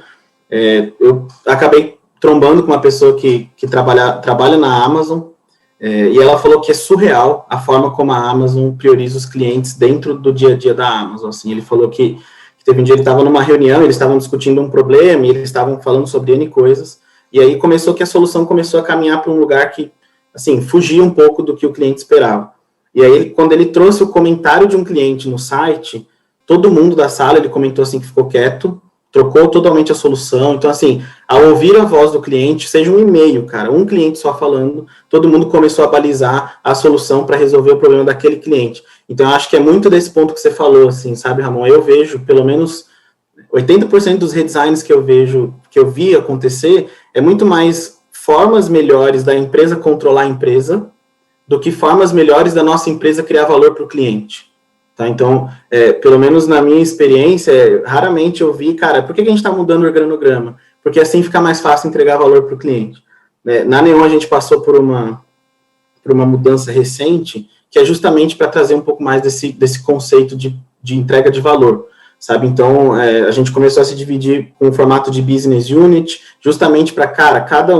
Speaker 2: eu acabei trombando com uma pessoa que trabalha na Amazon, e ela falou que é surreal a forma como a Amazon prioriza os clientes dentro do dia a dia da Amazon. Assim, ele falou que teve um dia ele estava numa reunião, eles estavam discutindo um problema, e eles estavam falando sobre N coisas, e aí a solução começou a caminhar para um lugar que, assim, fugia um pouco do que o cliente esperava. E aí, quando ele trouxe o comentário de um cliente no site, todo mundo da sala, ele comentou assim que ficou quieto, trocou totalmente a solução. Então, assim, ao ouvir a voz do cliente, seja um e-mail, cara, um cliente só falando, todo mundo começou a balizar a solução para resolver o problema daquele cliente. Então, eu acho que é muito desse ponto que você falou, assim, sabe, Ramon? Eu vejo, pelo menos, 80% dos redesigns que eu vi acontecer, é muito mais formas melhores da empresa controlar a empresa do que formas melhores da nossa empresa criar valor para o cliente. Tá? Então, pelo menos na minha experiência, raramente eu vi, cara, por que a gente está mudando o organograma? Porque assim fica mais fácil entregar valor para o cliente. Na Neon a gente passou por uma mudança recente, que é justamente para trazer um pouco mais desse conceito de entrega de valor, sabe? Então, a gente começou a se dividir com o formato de business unit, justamente para, cara, cada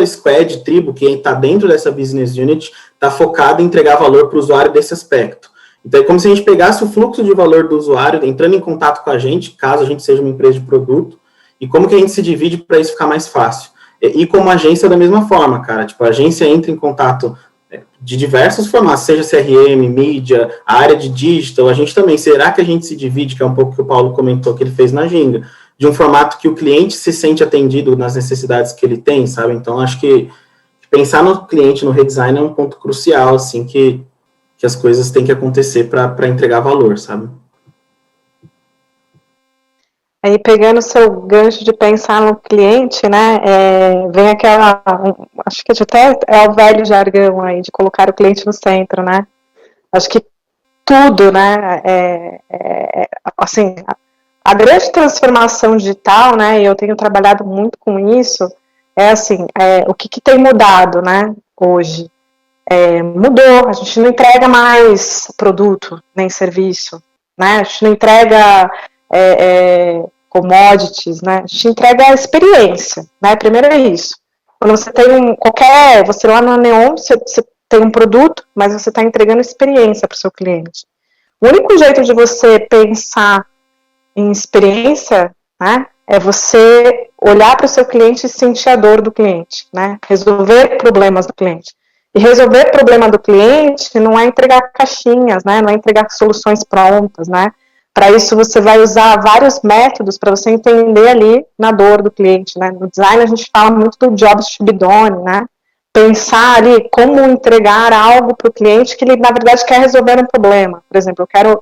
Speaker 2: squad, tribo que está dentro dessa business unit está focado em entregar valor para o usuário desse aspecto. Então, é como se a gente pegasse o fluxo de valor do usuário, entrando em contato com a gente, caso a gente seja uma empresa de produto, e como que a gente se divide para isso ficar mais fácil. E como agência, da mesma forma, cara. Tipo, a agência entra em contato de diversos formatos, seja CRM, mídia, a área de digital, a gente também. Será que a gente se divide, que é um pouco que o Paulo comentou que ele fez na Ginga, de um formato que o cliente se sente atendido nas necessidades que ele tem, sabe? Então, acho que pensar no cliente, no redesign, é um ponto crucial, assim, que as coisas têm que acontecer para entregar valor, sabe?
Speaker 3: Aí, pegando o seu gancho de pensar no cliente, né, vem acho que até é o velho jargão aí, de colocar o cliente no centro, né? Acho que tudo, né, assim, a grande transformação digital, né, e eu tenho trabalhado muito com isso, assim, o que tem mudado, né, hoje? Mudou, a gente não entrega mais produto, nem serviço, né, a gente não entrega commodities, né, a gente entrega a experiência, né, primeiro é isso. Quando você tem você lá na Neon, você tem um produto, mas você está entregando experiência para o seu cliente. O único jeito de você pensar em experiência, né, é você olhar para o seu cliente e sentir a dor do cliente, né, resolver problemas do cliente. E resolver problema do cliente não é entregar caixinhas, né, não é entregar soluções prontas, né. Para isso você vai usar vários métodos para você entender ali na dor do cliente, né. No design a gente fala muito do jobs to be done, né. Pensar ali como entregar algo para o cliente que ele, na verdade, quer resolver um problema. Por exemplo, eu quero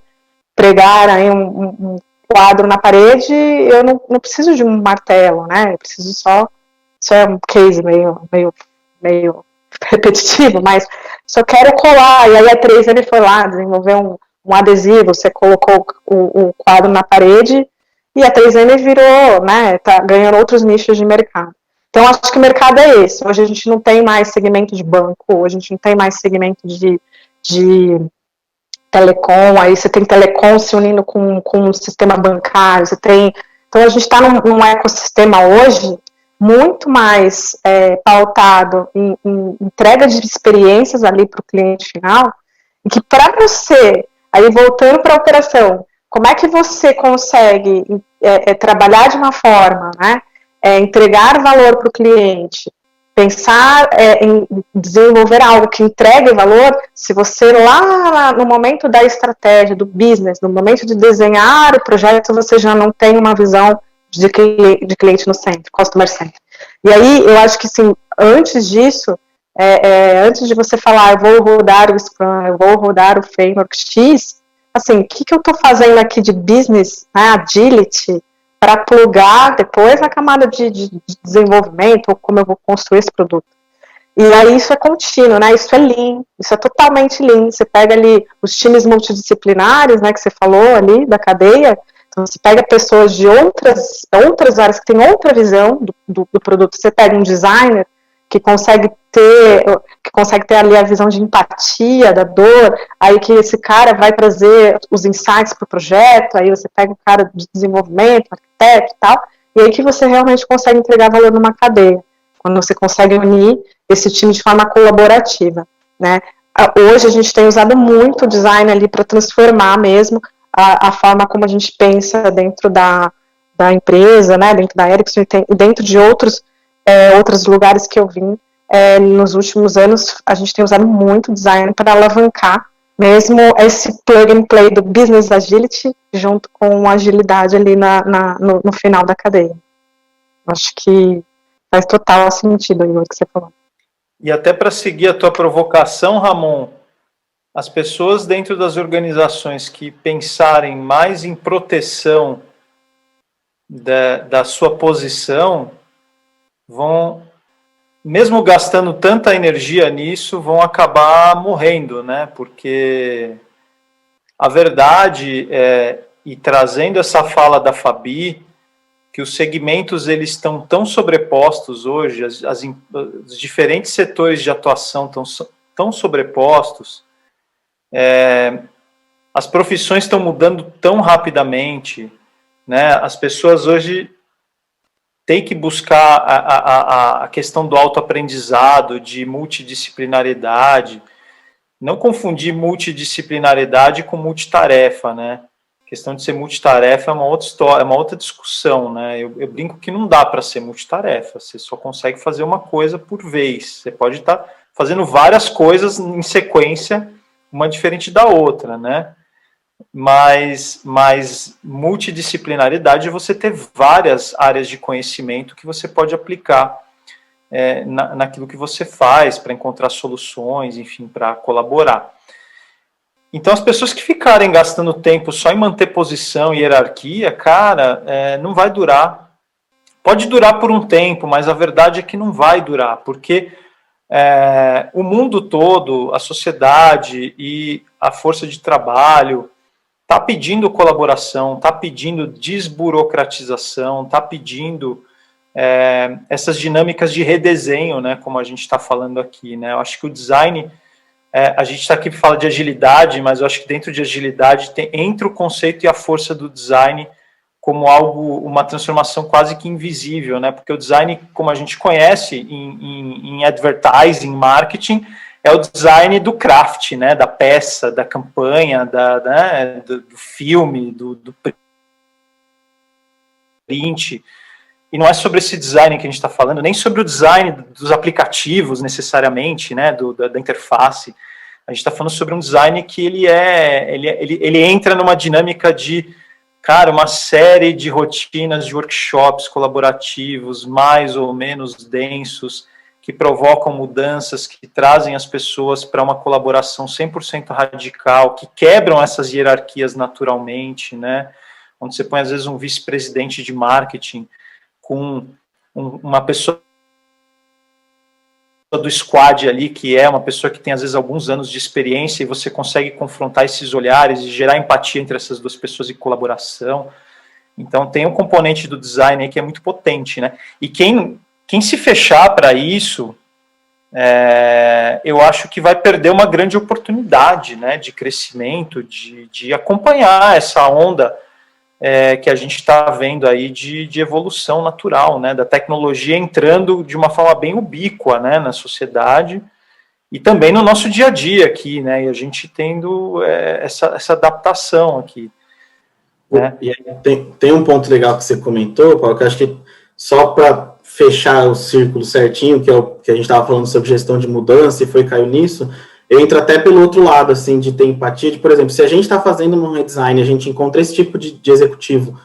Speaker 3: pregar aí um quadro na parede, eu não preciso de um martelo, né? Eu preciso só... Isso é um case meio repetitivo, mas só quero colar. E aí a 3M foi lá, desenvolveu um adesivo, você colocou o quadro na parede e a 3M virou, né? Tá ganhando outros nichos de mercado. Então, acho que o mercado é esse. Hoje a gente não tem mais segmento de banco, hoje a gente não tem mais segmento de telecom, aí você tem telecom se unindo com o sistema bancário, você tem... Então, a gente está num ecossistema hoje muito mais pautado em entrega de experiências ali para o cliente final, e que para você, aí voltando para a operação, como é que você consegue trabalhar de uma forma, né, entregar valor para o cliente, pensar em desenvolver algo que entregue valor, se você lá no momento da estratégia, do business, no momento de desenhar o projeto, você já não tem uma visão de cliente no centro, customer center. E aí, eu acho que, sim, antes disso, antes de você falar, eu vou rodar o Scrum, eu vou rodar o Framework X, assim, o que eu estou fazendo aqui de business, né, agility, para plugar depois na camada de desenvolvimento, ou como eu vou construir esse produto. E aí isso é contínuo, né? Isso é lean, isso é totalmente lean. Você pega ali os times multidisciplinares, né, que você falou ali, da cadeia, então você pega pessoas de outras áreas que têm outra visão do produto. Você pega um designer que consegue ter ali a visão de empatia, da dor, aí que esse cara vai trazer os insights para o projeto, aí você pega o cara de desenvolvimento, arquiteto e tal, e aí que você realmente consegue entregar valor numa cadeia, quando você consegue unir esse time de forma colaborativa, né? Hoje a gente tem usado muito o design ali para transformar mesmo a forma como a gente pensa dentro da empresa, né, dentro da Ericsson e dentro de outros lugares que eu vim. Nos últimos anos, a gente tem usado muito design para alavancar mesmo esse plug and play do business agility junto com a agilidade ali no final da cadeia. Acho que faz total sentido aí o que você falou.
Speaker 4: E até para seguir a tua provocação, Ramon, as pessoas dentro das organizações que pensarem mais em proteção da sua posição vão, mesmo gastando tanta energia nisso, vão acabar morrendo, né? Porque a verdade e trazendo essa fala da Fabi, que os segmentos eles estão tão sobrepostos hoje, os diferentes setores de atuação estão tão sobrepostos, as profissões estão mudando tão rapidamente, né? As pessoas hoje têm que buscar a questão do autoaprendizado, de multidisciplinaridade, não confundir multidisciplinaridade com multitarefa, né? A questão de ser multitarefa é uma outra história, é uma outra discussão, né? Eu brinco que não dá para ser multitarefa, você só consegue fazer uma coisa por vez. Você pode estar fazendo várias coisas em sequência, uma diferente da outra, né? Mas multidisciplinaridade é você ter várias áreas de conhecimento que você pode aplicar naquilo que você faz, para encontrar soluções, enfim, para colaborar. Então, as pessoas que ficarem gastando tempo só em manter posição e hierarquia, cara, não vai durar. Pode durar por um tempo, mas a verdade é que não vai durar, porque o mundo todo, a sociedade e a força de trabalho está pedindo colaboração, está pedindo desburocratização, está pedindo essas dinâmicas de redesenho, né, como a gente está falando aqui, né? Eu acho que o design, a gente está aqui para falar de agilidade, mas eu acho que dentro de agilidade entra o conceito e a força do design como algo, uma transformação quase que invisível, né? Porque o design, como a gente conhece em advertising, marketing, é o design do craft, né, da peça, da campanha, né, do filme, do print. E não é sobre esse design que a gente está falando, nem sobre o design dos aplicativos necessariamente, né, da interface. A gente está falando sobre um design que ele entra numa dinâmica de, cara, uma série de rotinas, de workshops colaborativos, mais ou menos densos, que provocam mudanças, que trazem as pessoas para uma colaboração 100% radical, que quebram essas hierarquias naturalmente, né, onde você põe, às vezes, um vice-presidente de marketing com uma pessoa do squad ali, que é uma pessoa que tem, às vezes, alguns anos de experiência, e você consegue confrontar esses olhares e gerar empatia entre essas duas pessoas e colaboração. Então, tem um componente do design aí que é muito potente, né? E quem se fechar para isso, eu acho que vai perder uma grande oportunidade, né, de crescimento, de acompanhar essa onda que a gente está vendo aí de evolução natural, né, da tecnologia entrando de uma forma bem ubíqua, né, na sociedade e também no nosso dia a dia aqui, né, e a gente tendo essa adaptação aqui. Né?
Speaker 2: E aí tem um ponto legal que você comentou, Paulo, que eu acho que só para fechar o círculo certinho, que é o que a gente estava falando sobre gestão de mudança e caiu nisso, eu entro até pelo outro lado, assim, de ter empatia, de, por exemplo, se a gente está fazendo um redesign, a gente encontra esse tipo de executivo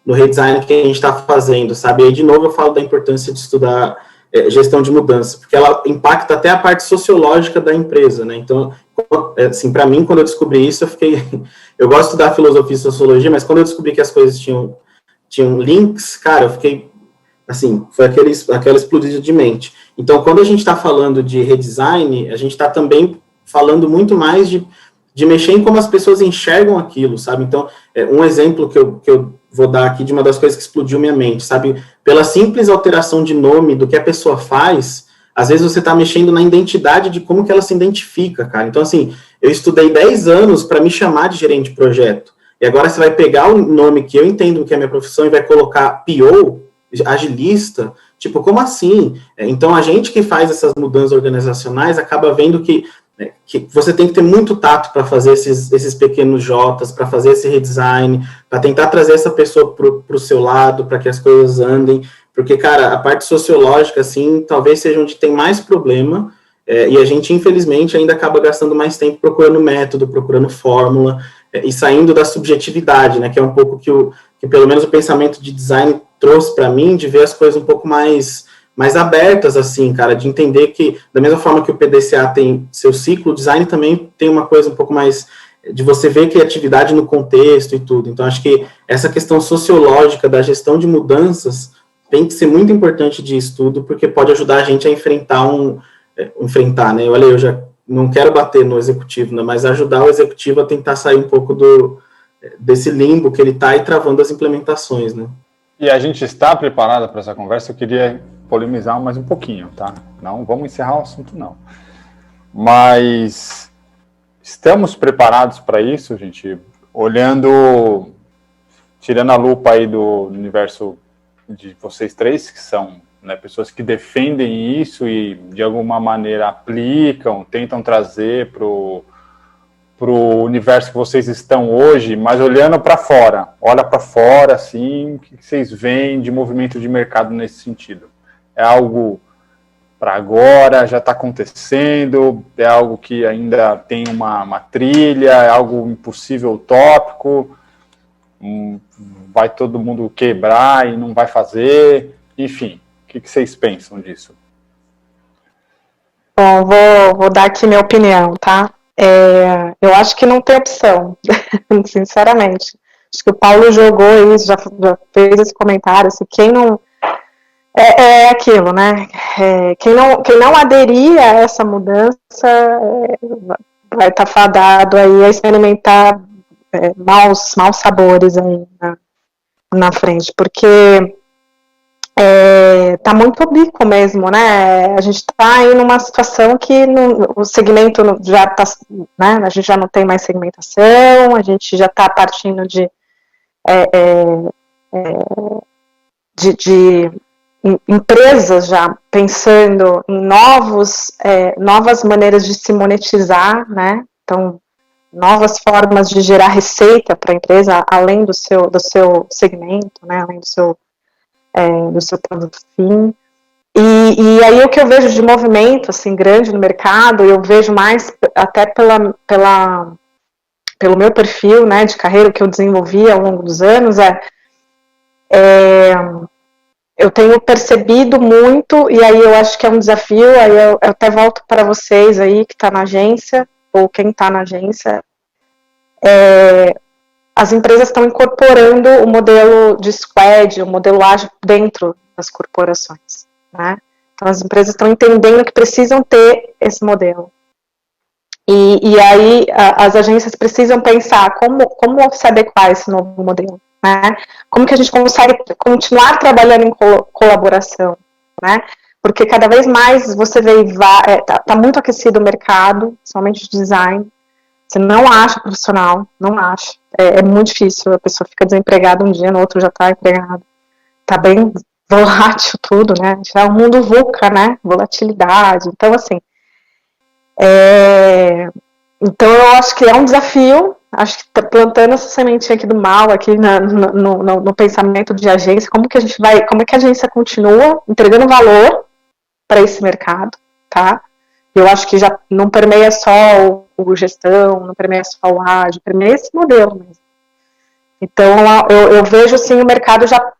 Speaker 2: no redesign que a gente está fazendo, sabe? E aí, de novo, eu falo da importância de estudar gestão de mudança, porque ela impacta até a parte sociológica da empresa, né? Então, assim, para mim, quando eu descobri isso, eu gosto de estudar filosofia e sociologia, mas quando eu descobri que as coisas tinham links, cara, eu fiquei, assim, foi aquela explodida de mente. Então, quando a gente está falando de redesign, a gente está também falando muito mais de mexer em como as pessoas enxergam aquilo, sabe? Então, um exemplo que eu vou dar aqui de uma das coisas que explodiu minha mente, sabe? Pela simples alteração de nome do que a pessoa faz, às vezes você está mexendo na identidade de como que ela se identifica, cara. Então, assim, eu estudei 10 anos para me chamar de gerente de projeto, e agora você vai pegar o nome que eu entendo que é a minha profissão e vai colocar PO, agilista, tipo, como assim? Então, a gente que faz essas mudanças organizacionais acaba vendo que você tem que ter muito tato para fazer esses pequenos jotas, para fazer esse redesign, para tentar trazer essa pessoa para o seu lado, para que as coisas andem, porque, cara, a parte sociológica, assim, talvez seja onde tem mais problema, e a gente, infelizmente, ainda acaba gastando mais tempo procurando método, procurando fórmula, e saindo da subjetividade, né, que é um pouco que pelo menos o pensamento de design trouxe para mim, de ver as coisas um pouco mais abertas, assim, cara, de entender que, da mesma forma que o PDCA tem seu ciclo, o design também tem uma coisa um pouco mais de você ver criatividade no contexto e tudo. Então, acho que essa questão sociológica da gestão de mudanças tem que ser muito importante de estudo, porque pode ajudar a gente a enfrentar, né? Olha, eu já não quero bater no executivo, né, mas ajudar o executivo a tentar sair um pouco desse limbo que ele está e travando as implementações, né?
Speaker 1: E a gente está preparado para essa conversa. Eu queria polemizar mais um pouquinho, tá? Não vamos encerrar o assunto, não. Mas estamos preparados para isso, gente? Tirando a lupa aí do universo de vocês três, que são, né, pessoas que defendem isso e de alguma maneira aplicam, tentam trazer para o universo que vocês estão hoje, mas olhando para fora. Olha para fora, assim, o que vocês veem de movimento de mercado nesse sentido? É algo para agora, já está acontecendo, é algo que ainda tem uma trilha, é algo impossível, utópico, vai todo mundo quebrar e não vai fazer, enfim, o que vocês pensam disso?
Speaker 3: Bom, vou dar aqui minha opinião, tá? Eu acho que não tem opção, sinceramente. Acho que o Paulo jogou isso, já fez esse comentário, assim, quem não... É aquilo, né? Quem não aderir a essa mudança vai estar fadado aí a experimentar maus sabores aí na frente, porque tá muito ubíquo mesmo, né? A gente está aí numa situação que o segmento já está, né? A gente já não tem mais segmentação, a gente já está partindo de empresas já pensando em novas maneiras de se monetizar, né? Então, novas formas de gerar receita para a empresa, além do seu segmento, né? Além do seu produto fim. E aí o que eu vejo de movimento assim grande no mercado, eu vejo mais até pelo meu perfil, né, de carreira que eu desenvolvi ao longo dos anos, eu tenho percebido muito, e aí eu acho que é um desafio, aí eu até volto para vocês aí que está na agência, ou quem está na agência, as empresas estão incorporando o modelo de squad, o modelo ágil dentro das corporações, né? Então as empresas estão entendendo que precisam ter esse modelo. E aí as agências precisam pensar como se adequar a esse novo modelo, né? Como que a gente consegue continuar trabalhando em colaboração, né? Porque cada vez mais você vê, tá muito aquecido o mercado, somente de design. Você não acha profissional, não acha. É muito difícil, a pessoa fica desempregada um dia, no outro já está empregado. Tá bem volátil tudo, né? Já é um mundo VUCA, né? Volatilidade. Então, assim, então eu acho que é um desafio, acho que tá plantando essa sementinha aqui do mal, aqui no pensamento de agência, como é que a agência continua entregando valor para esse mercado, tá? Eu acho que já não permeia só o gestão, não permeia só o ágil, permeia esse modelo mesmo. Então, eu vejo, assim, o mercado já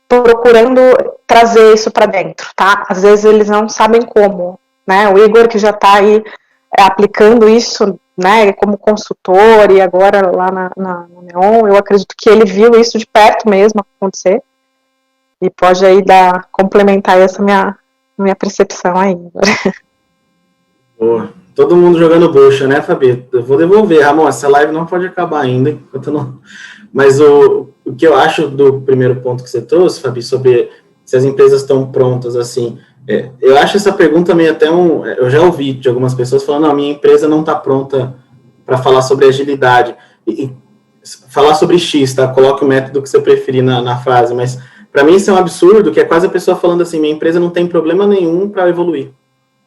Speaker 3: procurando trazer isso para dentro, tá? Às vezes eles não sabem como, né? O Igor, que já está aí aplicando isso, né, como consultor e agora lá na Neon, eu acredito que ele viu isso de perto mesmo acontecer e pode aí complementar essa minha percepção aí.
Speaker 2: Boa. Todo mundo jogando bucha, né, Fabi? Eu vou devolver. Ramon, essa live não pode acabar ainda, enquanto não... Mas o que eu acho do primeiro ponto que você trouxe, Fabi, sobre se as empresas estão prontas, assim, eu acho essa pergunta meio até eu já ouvi de algumas pessoas falando, não, minha empresa não está pronta para falar sobre agilidade. E falar sobre X, tá? Coloque o método que você preferir na frase, mas para mim isso é um absurdo, que é quase a pessoa falando assim, minha empresa não tem problema nenhum para evoluir.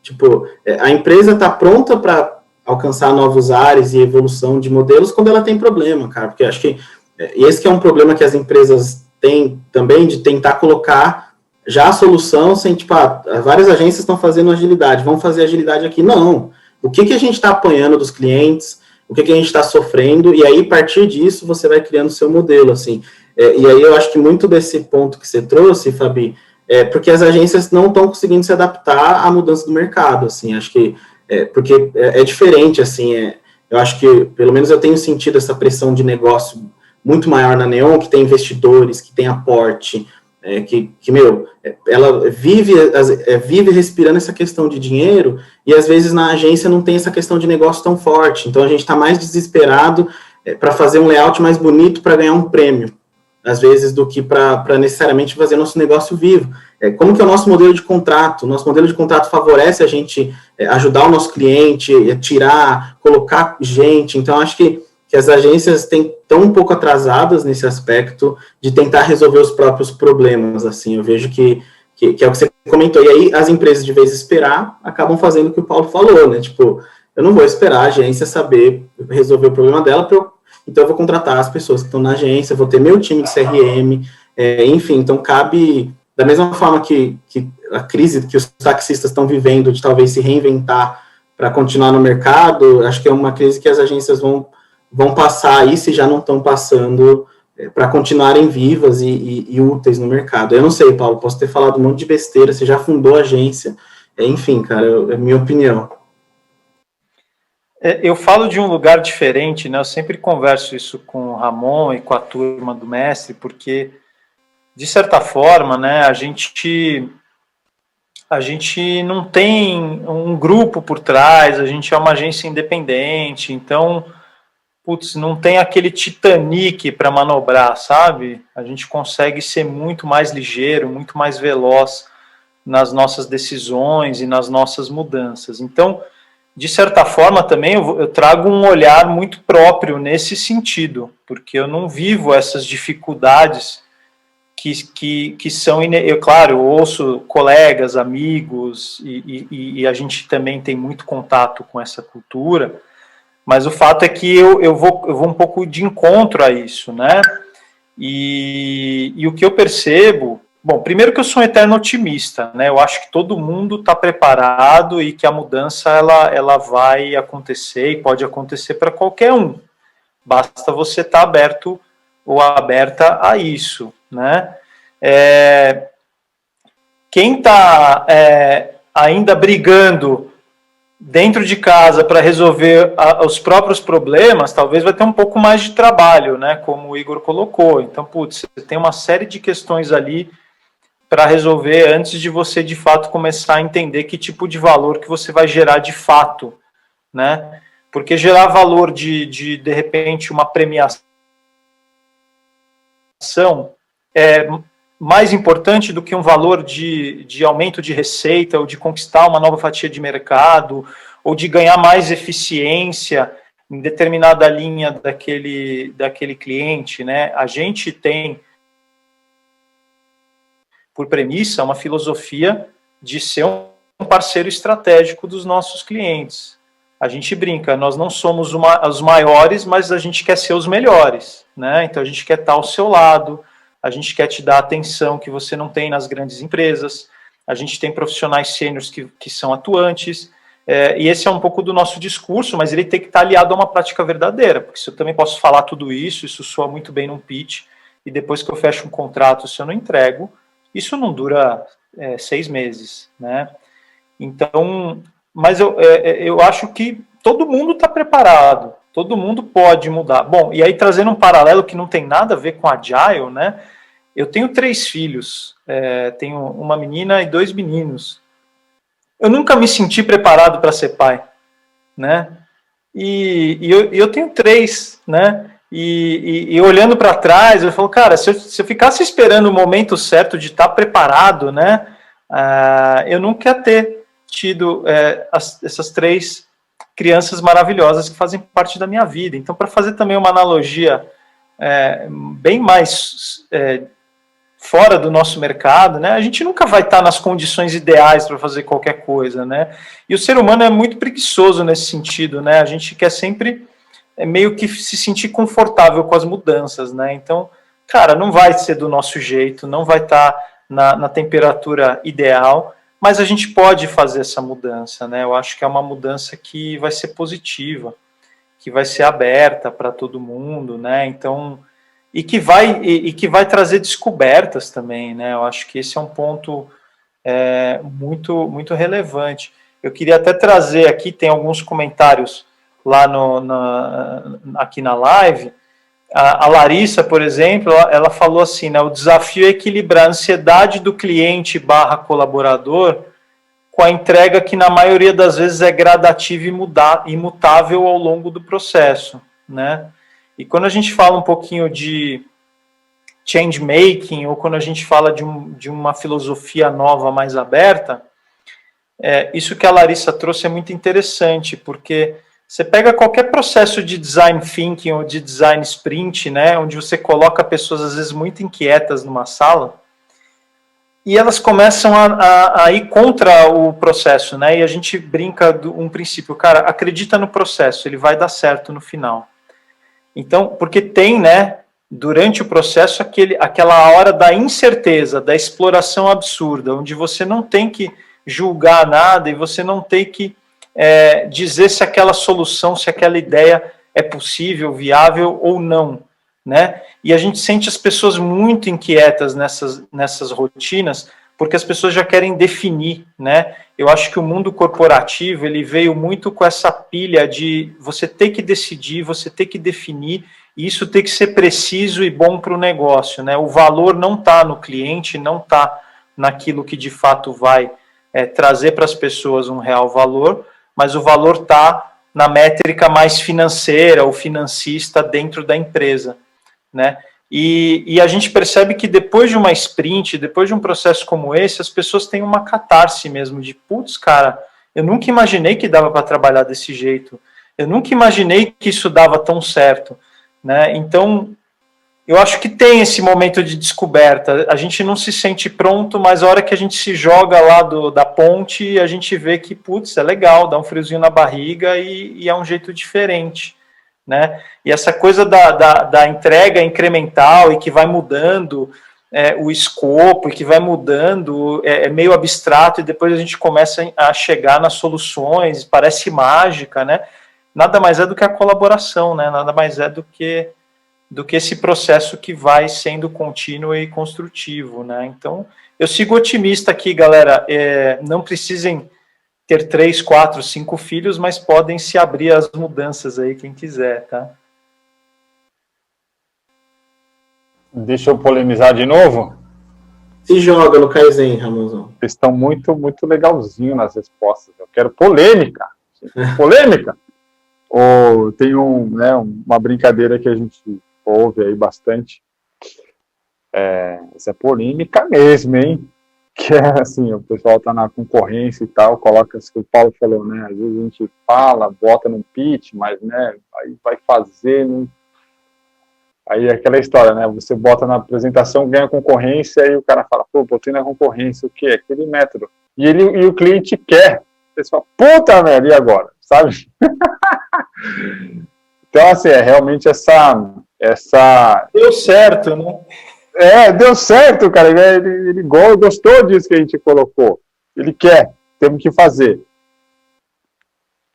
Speaker 2: Tipo, a empresa está pronta para alcançar novos ares e evolução de modelos quando ela tem problema, cara, porque acho que esse que é um problema que as empresas têm também, de tentar colocar já a solução sem, tipo, várias agências estão fazendo agilidade, vamos fazer agilidade aqui. Não. O que a gente está apanhando dos clientes, o que a gente está sofrendo, e aí, a partir disso, você vai criando o seu modelo, assim. E aí, eu acho que muito desse ponto que você trouxe, Fabi, porque as agências não estão conseguindo se adaptar à mudança do mercado, assim, acho que, porque é diferente, assim, eu acho que, pelo menos eu tenho sentido essa pressão de negócio muito maior na Neon, que tem investidores, que tem aporte, ela vive respirando essa questão de dinheiro, e às vezes na agência não tem essa questão de negócio tão forte, então a gente está mais desesperado para fazer um layout mais bonito para ganhar um prêmio, às vezes, do que para necessariamente fazer nosso negócio vivo. Como que é o nosso modelo de contrato? O nosso modelo de contrato favorece a gente ajudar o nosso cliente, tirar, colocar gente, então acho que as agências estão um pouco atrasadas nesse aspecto de tentar resolver os próprios problemas, assim, eu vejo que é o que você comentou, e aí as empresas, de vez em esperar, acabam fazendo o que o Paulo falou, né, tipo, eu não vou esperar a agência saber resolver o problema dela, então eu vou contratar as pessoas que estão na agência, vou ter meu time de CRM, enfim, então cabe, da mesma forma que a crise que os taxistas estão vivendo, de talvez se reinventar para continuar no mercado, acho que é uma crise que as agências vão passar aí, se já não estão passando, para continuarem vivas e úteis no mercado. Eu não sei, Paulo, posso ter falado um monte de besteira, você já fundou a agência, enfim, cara, é minha opinião.
Speaker 4: Eu falo de um lugar diferente, né? Eu sempre converso isso com o Ramon e com a turma do mestre, porque, de certa forma, né, a gente não tem um grupo por trás, a gente é uma agência independente, então, não tem aquele Titanic para manobrar, sabe? A gente consegue ser muito mais ligeiro, muito mais veloz nas nossas decisões e nas nossas mudanças. Então, de certa forma, também eu trago um olhar muito próprio nesse sentido, porque eu não vivo essas dificuldades que são, claro, eu ouço colegas, amigos, e a gente também tem muito contato com essa cultura, mas o fato é que eu vou um pouco de encontro a isso, né? E o que eu percebo, bom, primeiro que eu sou um eterno otimista, né? Eu acho que todo mundo está preparado e que a mudança ela vai acontecer e pode acontecer para qualquer um. Basta você estar aberto ou aberta a isso, né? Quem está ainda brigando dentro de casa para resolver os próprios problemas, talvez vai ter um pouco mais de trabalho, né? Como o Igor colocou. Então, putz, você tem uma série de questões ali para resolver antes de você, de fato, começar a entender que tipo de valor que você vai gerar de fato, né? Porque gerar valor de repente, uma premiação é mais importante do que um valor de aumento de receita, ou de conquistar uma nova fatia de mercado, ou de ganhar mais eficiência em determinada linha daquele cliente, né? A gente tem, por premissa, uma filosofia de ser um parceiro estratégico dos nossos clientes. A gente brinca, nós não somos os maiores, mas a gente quer ser os melhores, né? Então a gente quer estar ao seu lado, a gente quer te dar a atenção que você não tem nas grandes empresas, a gente tem profissionais sêniores que são atuantes, e esse é um pouco do nosso discurso, mas ele tem que estar aliado a uma prática verdadeira, porque se eu também posso falar tudo isso soa muito bem num pitch, e depois que eu fecho um contrato, se eu não entrego, isso não dura 6 meses, né? Então, mas eu acho que todo mundo está preparado, todo mundo pode mudar. Bom, e aí trazendo um paralelo que não tem nada a ver com Agile, né? Eu tenho 3 filhos, tenho uma menina e 2 meninos. Eu nunca me senti preparado para ser pai, né? E eu tenho 3, né? E olhando para trás, eu falo, cara, se eu ficasse esperando o momento certo de estar preparado, né? Eu nunca ia ter tido essas 3 crianças maravilhosas que fazem parte da minha vida. Então, para fazer também uma analogia bem mais fora do nosso mercado, né? A gente nunca vai estar nas condições ideais para fazer qualquer coisa, né? E o ser humano é muito preguiçoso nesse sentido, né? A gente quer sempre meio que se sentir confortável com as mudanças, né? Então, cara, não vai ser do nosso jeito, não vai estar na temperatura ideal, mas a gente pode fazer essa mudança, né? Eu acho que é uma mudança que vai ser positiva, que vai ser aberta para todo mundo, né? Então, e que vai trazer descobertas também, né? Eu acho que esse é um ponto muito, muito relevante. Eu queria até trazer aqui, tem alguns comentários lá aqui na live. A Larissa, por exemplo, ela falou assim, né, o desafio é equilibrar a ansiedade do cliente / colaborador com a entrega que na maioria das vezes é gradativa e imutável ao longo do processo, né? E quando a gente fala um pouquinho de change making, ou quando a gente fala de uma filosofia nova, mais aberta, isso que a Larissa trouxe é muito interessante, porque você pega qualquer processo de design thinking ou de design sprint, né, onde você coloca pessoas às vezes muito inquietas numa sala, e elas começam a ir contra o processo, né, e a gente brinca um princípio, cara, acredita no processo, ele vai dar certo no final. Então, porque tem, né, durante o processo, aquela hora da incerteza, da exploração absurda, onde você não tem que julgar nada e você não tem que dizer se aquela solução, se aquela ideia é possível, viável ou não, né? E a gente sente as pessoas muito inquietas nessas rotinas, porque as pessoas já querem definir, né? Eu acho que o mundo corporativo, ele veio muito com essa pilha de você ter que decidir, você ter que definir, e isso tem que ser preciso e bom para o negócio, né? O valor não está no cliente, não está naquilo que de fato vai trazer para as pessoas um real valor, mas o valor está na métrica mais financeira ou financista dentro da empresa, né? E a gente percebe que depois de uma sprint, depois de um processo como esse, as pessoas têm uma catarse mesmo de, putz, cara, eu nunca imaginei que dava para trabalhar desse jeito, eu nunca imaginei que isso dava tão certo, né? Então, eu acho que tem esse momento de descoberta. A gente não se sente pronto, mas a hora que a gente se joga lá da ponte, a gente vê que, putz, é legal, dá um friozinho na barriga e é um jeito diferente, né? E essa coisa da entrega incremental e que vai mudando o escopo e que vai mudando, é meio abstrato, e depois a gente começa a chegar nas soluções, parece mágica, né? Nada mais é do que a colaboração, né? Nada mais é do que esse processo que vai sendo contínuo e construtivo, né? Então, eu sigo otimista aqui, galera. Não precisem ter 3, 4, 5 filhos, mas podem se abrir às mudanças aí, quem quiser, tá?
Speaker 1: Deixa eu polemizar de novo.
Speaker 2: Se joga no Kaizen, Ramonzão.
Speaker 1: Vocês estão muito legalzinho nas respostas. Eu quero polêmica. Polêmica! Ou tem uma brincadeira que a gente ouve aí bastante. Essa é polêmica mesmo, hein? Que é assim, o pessoal tá na concorrência e tal, coloca isso que o Paulo falou, né? Às vezes a gente fala, bota no pitch, mas, né, aí vai fazer, né? Aí é aquela história, né? Você bota na apresentação, ganha concorrência, e o cara fala, pô, botei na concorrência, o quê? Aquele método. E o cliente quer. Você fala, puta merda, e agora? Sabe? Então, assim, realmente essa...
Speaker 4: Deu certo, né?
Speaker 1: Deu certo, cara. Ele gostou disso que a gente colocou. Ele quer, temos que fazer.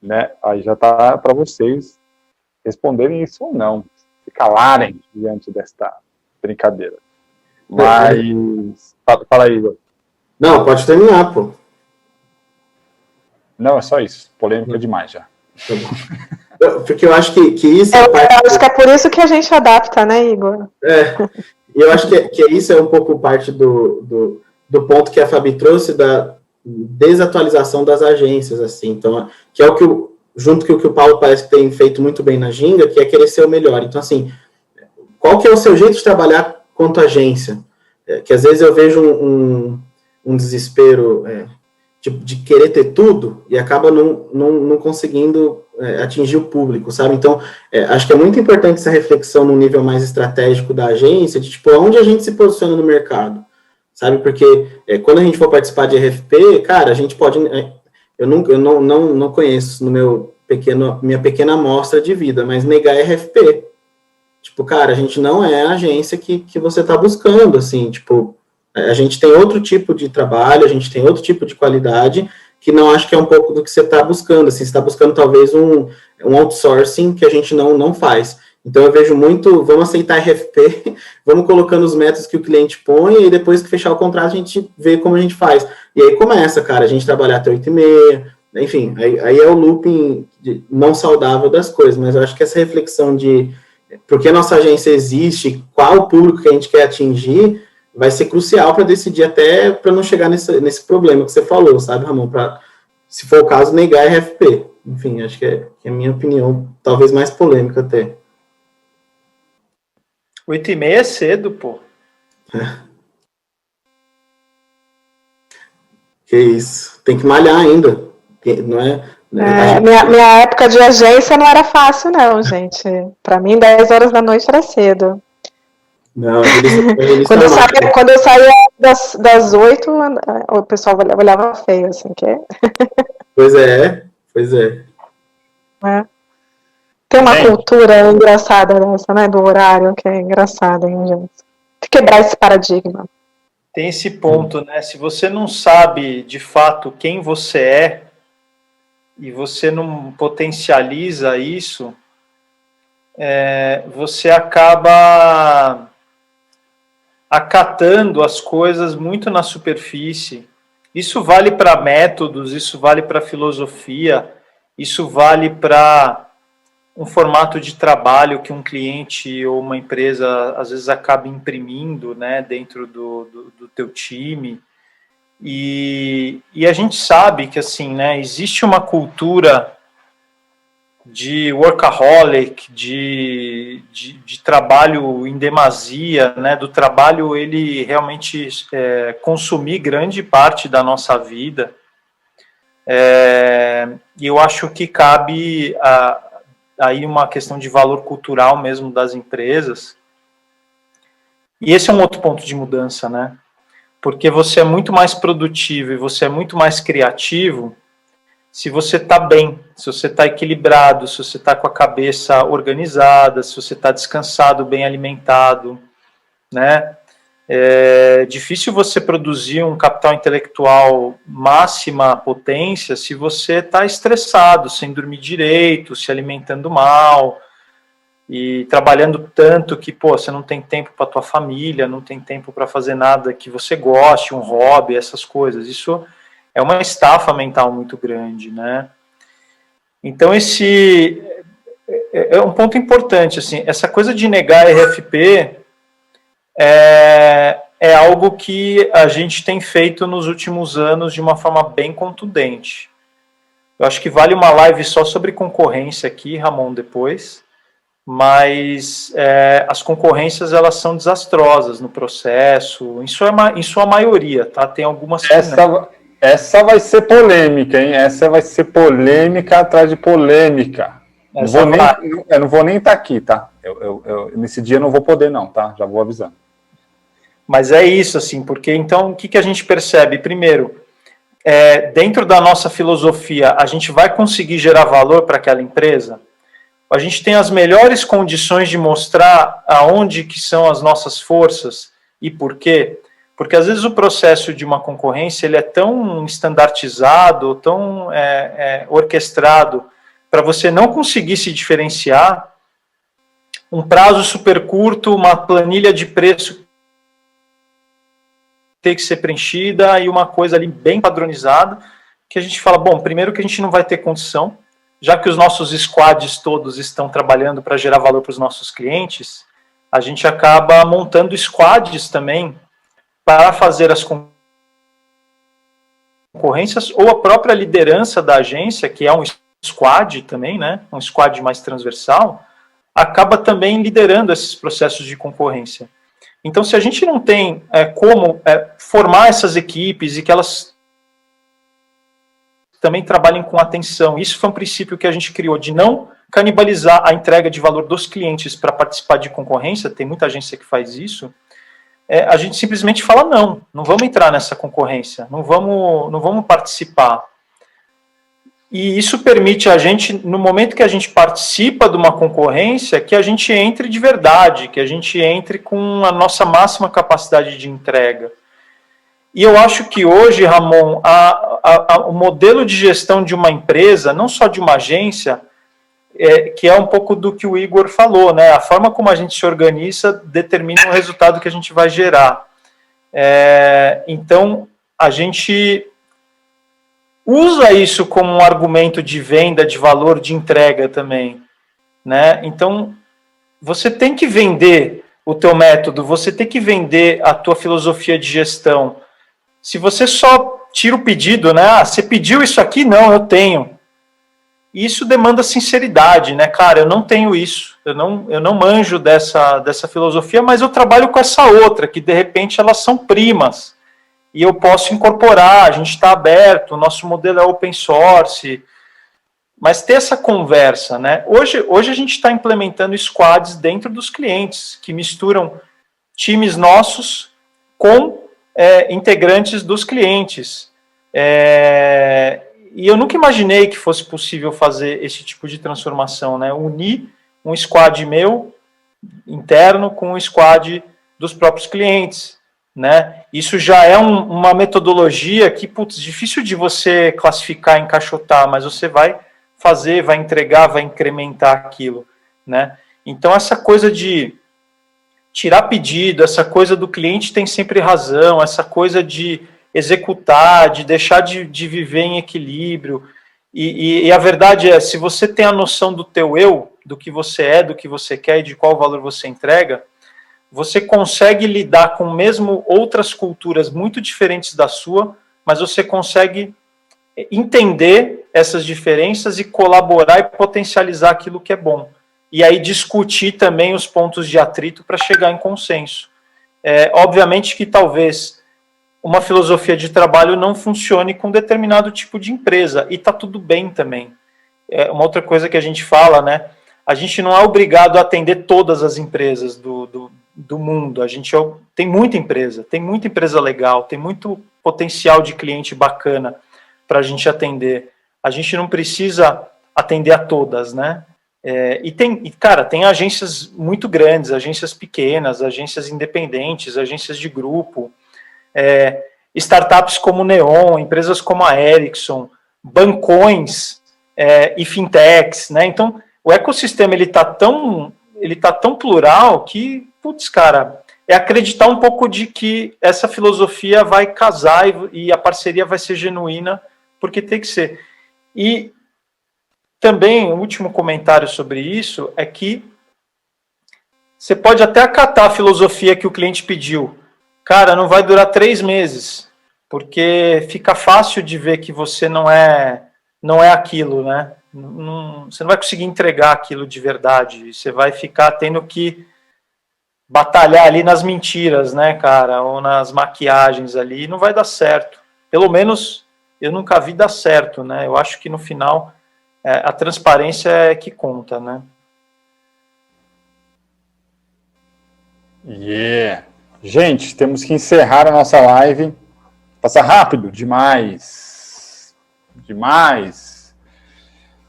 Speaker 1: Né? Aí já tá para vocês responderem isso ou não. Se calarem diante desta brincadeira. Mas... Fala aí, Igor.
Speaker 2: Não, pode terminar, pô.
Speaker 1: Não, é só isso. Polêmica demais já.
Speaker 2: Tá bom. Porque eu acho que isso...
Speaker 3: Eu acho que é por isso que a gente adapta, né, Igor?
Speaker 2: E eu acho que isso é um pouco parte do ponto que a Fabi trouxe da desatualização das agências, assim. Então, que é o que junto com o que o Paulo parece que tem feito muito bem na Ginga, que é querer ser o melhor. Então, assim, qual que é o seu jeito de trabalhar quanto agência? Que às vezes eu vejo um desespero de querer ter tudo e acaba não conseguindo atingir o público, sabe? Então, acho que é muito importante essa reflexão no nível mais estratégico da agência, de tipo, onde a gente se posiciona no mercado, sabe? Porque quando a gente for participar de RFP, cara, a gente pode... eu não conheço no minha pequena amostra de vida, mas negar RFP. Tipo, cara, a gente não é a agência que você está buscando, assim, tipo, a gente tem outro tipo de trabalho, a gente tem outro tipo de qualidade, que não acho que é um pouco do que você está buscando, assim, você está buscando talvez um outsourcing que a gente não faz. Então eu vejo muito, vamos aceitar RFP, vamos colocando os métodos que o cliente põe, e depois que fechar o contrato a gente vê como a gente faz. E aí começa, cara, a gente trabalhar até 8h30, enfim, aí é o looping não saudável das coisas, mas eu acho que essa reflexão de por que a nossa agência existe, qual o público que a gente quer atingir, vai ser crucial para decidir até para não chegar nesse problema que você falou, sabe, Ramon? Para, se for o caso, negar RFP. Enfim, acho que é a minha opinião, talvez mais polêmica até.
Speaker 4: 8h30 é cedo, pô.
Speaker 2: Que isso. Tem que malhar ainda. Não é...
Speaker 3: Minha época de agência não era fácil, não, gente. Para mim, 10 horas da noite era cedo.
Speaker 2: Não, eles
Speaker 3: quando eu saía das 8, o pessoal olhava feio, assim, que
Speaker 2: Pois é.
Speaker 3: Tem uma cultura engraçada dessa, né, do horário, que é engraçada, hein, gente? Tem que quebrar esse paradigma.
Speaker 4: Tem esse ponto, né? Se você não sabe, de fato, quem você é, e você não potencializa isso, você acaba acatando as coisas muito na superfície. Isso vale para métodos, isso vale para filosofia, isso vale para um formato de trabalho que um cliente ou uma empresa às vezes acaba imprimindo, né, dentro do teu time. E a gente sabe que, assim, né, existe uma cultura de workaholic, de trabalho em demasia, né, do trabalho ele realmente consumir grande parte da nossa vida. E eu acho que cabe aí uma questão de valor cultural mesmo das empresas, E esse é um outro ponto de mudança, né? Porque você é muito mais produtivo e você é muito mais criativo se você está bem, se você está equilibrado, se você está com a cabeça organizada, se você está descansado, bem alimentado, né? É difícil você produzir um capital intelectual máxima potência se você está estressado, sem dormir direito, se alimentando mal e trabalhando tanto que, pô, você não tem tempo para tua família, não tem tempo para fazer nada que você goste, um hobby, essas coisas. Isso é uma estafa mental muito grande, né? Então esse é um ponto importante, assim, essa coisa de negar RFP é algo que a gente tem feito nos últimos anos de uma forma bem contundente. Eu acho que vale uma live só sobre concorrência aqui, Ramon, depois, mas as concorrências elas são desastrosas no processo, em sua maioria, tá? Tem algumas que
Speaker 1: essa vai ser polêmica, hein? Essa vai ser polêmica atrás de polêmica. Não vou nem estar aqui, tá? Nesse dia eu não vou poder não, tá? Já vou avisando.
Speaker 4: Mas é isso, assim, porque então o que a gente percebe? Primeiro, dentro da nossa filosofia, a gente vai conseguir gerar valor para aquela empresa? A gente tem as melhores condições de mostrar aonde que são as nossas forças e por quê? Porque às vezes o processo de uma concorrência ele é tão estandartizado, tão orquestrado, para você não conseguir se diferenciar, um prazo super curto, uma planilha de preço ter que ser preenchida e uma coisa ali bem padronizada, que a gente fala, bom, primeiro que a gente não vai ter condição, já que os nossos squads todos estão trabalhando para gerar valor para os nossos clientes, a gente acaba montando squads também para fazer as concorrências, ou a própria liderança da agência, que é um squad também, né, um squad mais transversal, acaba também liderando esses processos de concorrência. Então, se a gente não tem como formar essas equipes e que elas também trabalhem com atenção, isso foi um princípio que a gente criou, de não canibalizar a entrega de valor dos clientes para participar de concorrência, tem muita agência que faz isso, a gente simplesmente fala, não vamos entrar nessa concorrência, não vamos participar. E isso permite a gente, no momento que a gente participa de uma concorrência, que a gente entre de verdade, que a gente entre com a nossa máxima capacidade de entrega. E eu acho que hoje, Ramon, o modelo de gestão de uma empresa, não só de uma agência, que é um pouco do que o Igor falou, né? A forma como a gente se organiza determina o resultado que a gente vai gerar. Então, a gente usa isso como um argumento de venda, de valor, de entrega também, né? Então, você tem que vender o teu método, você tem que vender a tua filosofia de gestão. Se você só tira o pedido, né? Você pediu isso aqui? Não, eu tenho. Isso demanda sinceridade, né? Cara, eu não tenho isso, eu não manjo dessa filosofia, mas eu trabalho com essa outra, que de repente elas são primas. E eu posso incorporar, a gente está aberto, o nosso modelo é open source, mas ter essa conversa, né? Hoje a gente está implementando squads dentro dos clientes, que misturam times nossos com integrantes dos clientes. E eu nunca imaginei que fosse possível fazer esse tipo de transformação, né? Unir um squad meu, interno, com um squad dos próprios clientes, né? Isso já é uma metodologia que, putz, difícil de você classificar, encaixotar, mas você vai fazer, vai entregar, vai incrementar aquilo, né? Então, essa coisa de tirar pedido, essa coisa do cliente tem sempre razão, essa coisa de executar, de deixar de viver em equilíbrio, e a verdade se você tem a noção do teu eu, do que você é, do que você quer e de qual valor você entrega, você consegue lidar com mesmo outras culturas muito diferentes da sua, mas você consegue entender essas diferenças e colaborar e potencializar aquilo que é bom. E aí discutir também os pontos de atrito para chegar em consenso. Obviamente que talvez uma filosofia de trabalho não funcione com determinado tipo de empresa, e está tudo bem também. Uma outra coisa que a gente fala, né? A gente não é obrigado a atender todas as empresas do mundo. A gente tem muita empresa legal, tem muito potencial de cliente bacana para a gente atender. A gente não precisa atender a todas, né? Cara, tem agências muito grandes, agências pequenas, agências independentes, agências de grupo, startups como Neon, empresas como a Ericsson, bancões e fintechs, né? Então, o ecossistema ele tá tão plural que, putz, cara, é acreditar um pouco de que essa filosofia vai casar e a parceria vai ser genuína, porque tem que ser. E também, o último comentário sobre isso é que você pode até acatar a filosofia que o cliente pediu. Cara, não vai durar 3 meses, porque fica fácil de ver que você não é aquilo, né? Você não vai conseguir entregar aquilo de verdade. Você vai ficar tendo que batalhar ali nas mentiras, né, cara? Ou nas maquiagens ali, e não vai dar certo. Pelo menos eu nunca vi dar certo, né? Eu acho que no final a transparência é que conta, né?
Speaker 1: Yeah. Gente, temos que encerrar a nossa live. Passa rápido, demais. Demais.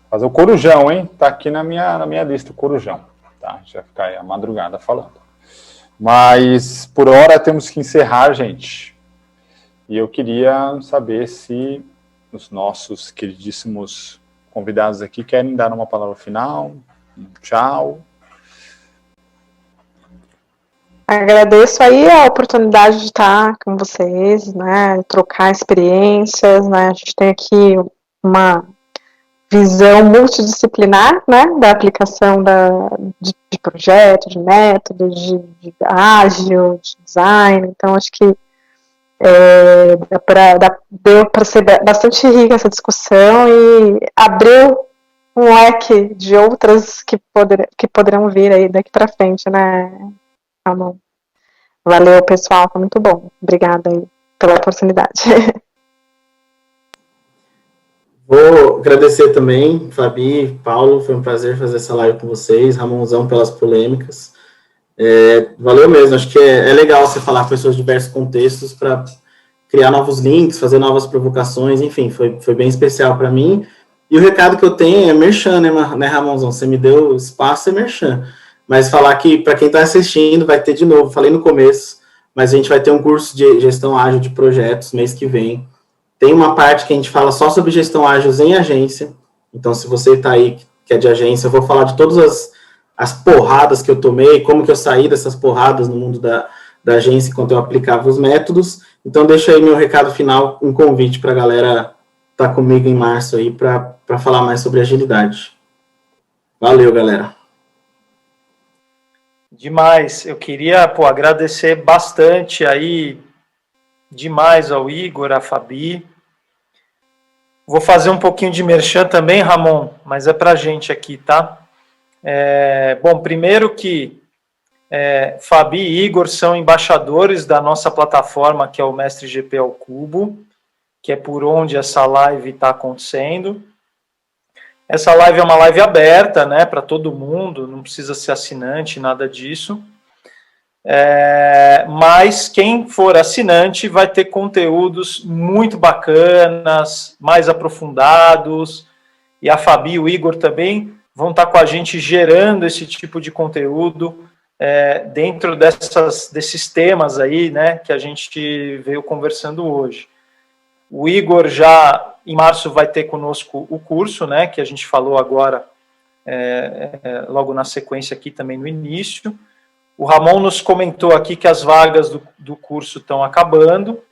Speaker 1: Fazer o corujão, hein? Tá aqui na minha lista o corujão. Tá? Já ficar aí a madrugada falando. Mas, por hora, temos que encerrar, gente. E eu queria saber se os nossos queridíssimos convidados aqui querem dar uma palavra final. Tchau.
Speaker 3: Agradeço aí a oportunidade de estar com vocês, né, trocar experiências, né, a gente tem aqui uma visão multidisciplinar, né, da aplicação de projeto, de método, de ágil, de design, então acho que deu para ser bastante rica essa discussão e abriu um leque de outras que poderão vir aí daqui para frente, né, Ramon? Valeu, pessoal, foi muito bom. Obrigada aí pela oportunidade.
Speaker 2: Vou agradecer também, Fabi, Paulo, foi um prazer fazer essa live com vocês, Ramonzão pelas polêmicas. Valeu mesmo, acho que é legal você falar com pessoas de diversos contextos para criar novos links, fazer novas provocações, enfim, foi bem especial para mim. E o recado que eu tenho é merchan, né, Ramonzão? Você me deu espaço, é merchan. Mas falar que, para quem está assistindo, vai ter de novo, falei no começo, mas a gente vai ter um curso de gestão ágil de projetos mês que vem. Tem uma parte que a gente fala só sobre gestão ágil em agência. Então, se você está aí, que é de agência, eu vou falar de todas as porradas que eu tomei, como que eu saí dessas porradas no mundo da agência enquanto eu aplicava os métodos. Então, deixa aí meu recado final, um convite para a galera estar comigo em março aí para falar mais sobre agilidade. Valeu, galera.
Speaker 4: Demais. Eu queria, agradecer bastante aí, demais ao Igor, a Fabi. Vou fazer um pouquinho de merchan também, Ramon, mas é pra gente aqui, tá? Bom, primeiro que Fabi e Igor são embaixadores da nossa plataforma, que é o Mestre GP ao Cubo, que é por onde essa live está acontecendo. Essa live é uma live aberta, né, para todo mundo, não precisa ser assinante, nada disso. Mas quem for assinante vai ter conteúdos muito bacanas, mais aprofundados, e a Fabi e o Igor também vão estar com a gente gerando esse tipo de conteúdo dentro desses temas aí, né, que a gente veio conversando hoje. O Igor já, em março, vai ter conosco o curso, né, que a gente falou agora, logo na sequência aqui também no início. O Ramon nos comentou aqui que as vagas do curso estão acabando,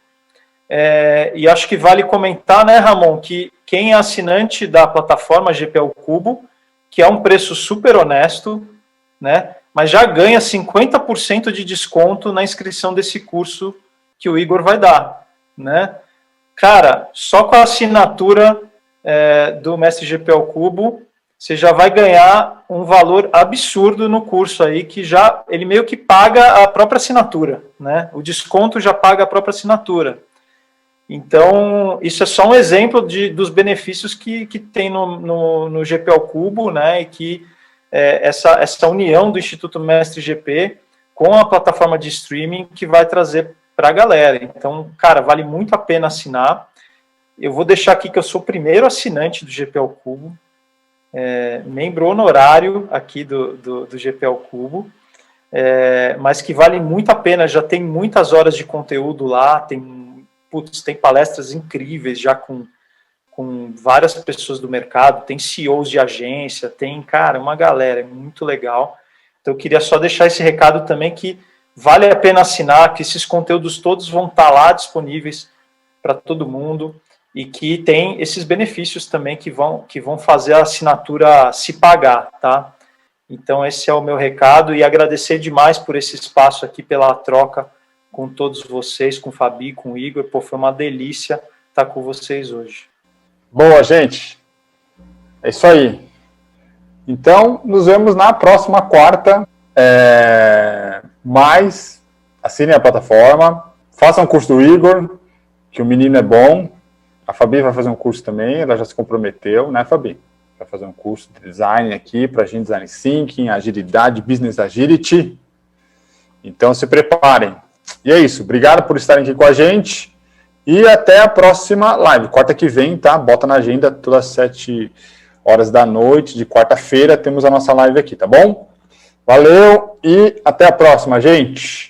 Speaker 4: e acho que vale comentar, né, Ramon, que quem é assinante da plataforma GP ao Cubo, que é um preço super honesto, né, mas já ganha 50% de desconto na inscrição desse curso que o Igor vai dar, né? Cara, só com a assinatura do Mestre GP ao Cubo, você já vai ganhar um valor absurdo no curso aí, que já ele meio que paga a própria assinatura, né? O desconto já paga a própria assinatura. Então, isso é só um exemplo dos benefícios que tem no GP ao Cubo, né? E que essa união do Instituto Mestre GP com a plataforma de streaming que vai trazer para a galera. Então, cara, vale muito a pena assinar. Eu vou deixar aqui que eu sou o primeiro assinante do GP ao Cubo, membro honorário aqui do GP ao Cubo, mas que vale muito a pena, já tem muitas horas de conteúdo lá, tem palestras incríveis já com várias pessoas do mercado, tem CEOs de agência, tem, cara, uma galera, é muito legal. Então eu queria só deixar esse recado também que vale a pena assinar, que esses conteúdos todos vão estar lá disponíveis para todo mundo e que tem esses benefícios também que vão fazer a assinatura se pagar, tá? Então esse é o meu recado e agradecer demais por esse espaço aqui, pela troca com todos vocês, com o Fabi, com o Igor. Pô, foi uma delícia estar com vocês hoje.
Speaker 1: Boa, gente. É isso aí. Então, nos vemos na próxima quarta. Mas assinem a plataforma, façam um curso do Igor, que o menino é bom. A Fabi vai fazer um curso também, ela já se comprometeu, né, Fabi? Vai fazer um curso de design aqui, para a gente, design thinking, agilidade, business agility. Então, se preparem. E é isso. Obrigado por estarem aqui com a gente. E até a próxima live. Quarta que vem, tá? Bota na agenda, todas as 7 horas da noite de quarta-feira, temos a nossa live aqui, tá bom? Valeu e até a próxima, gente!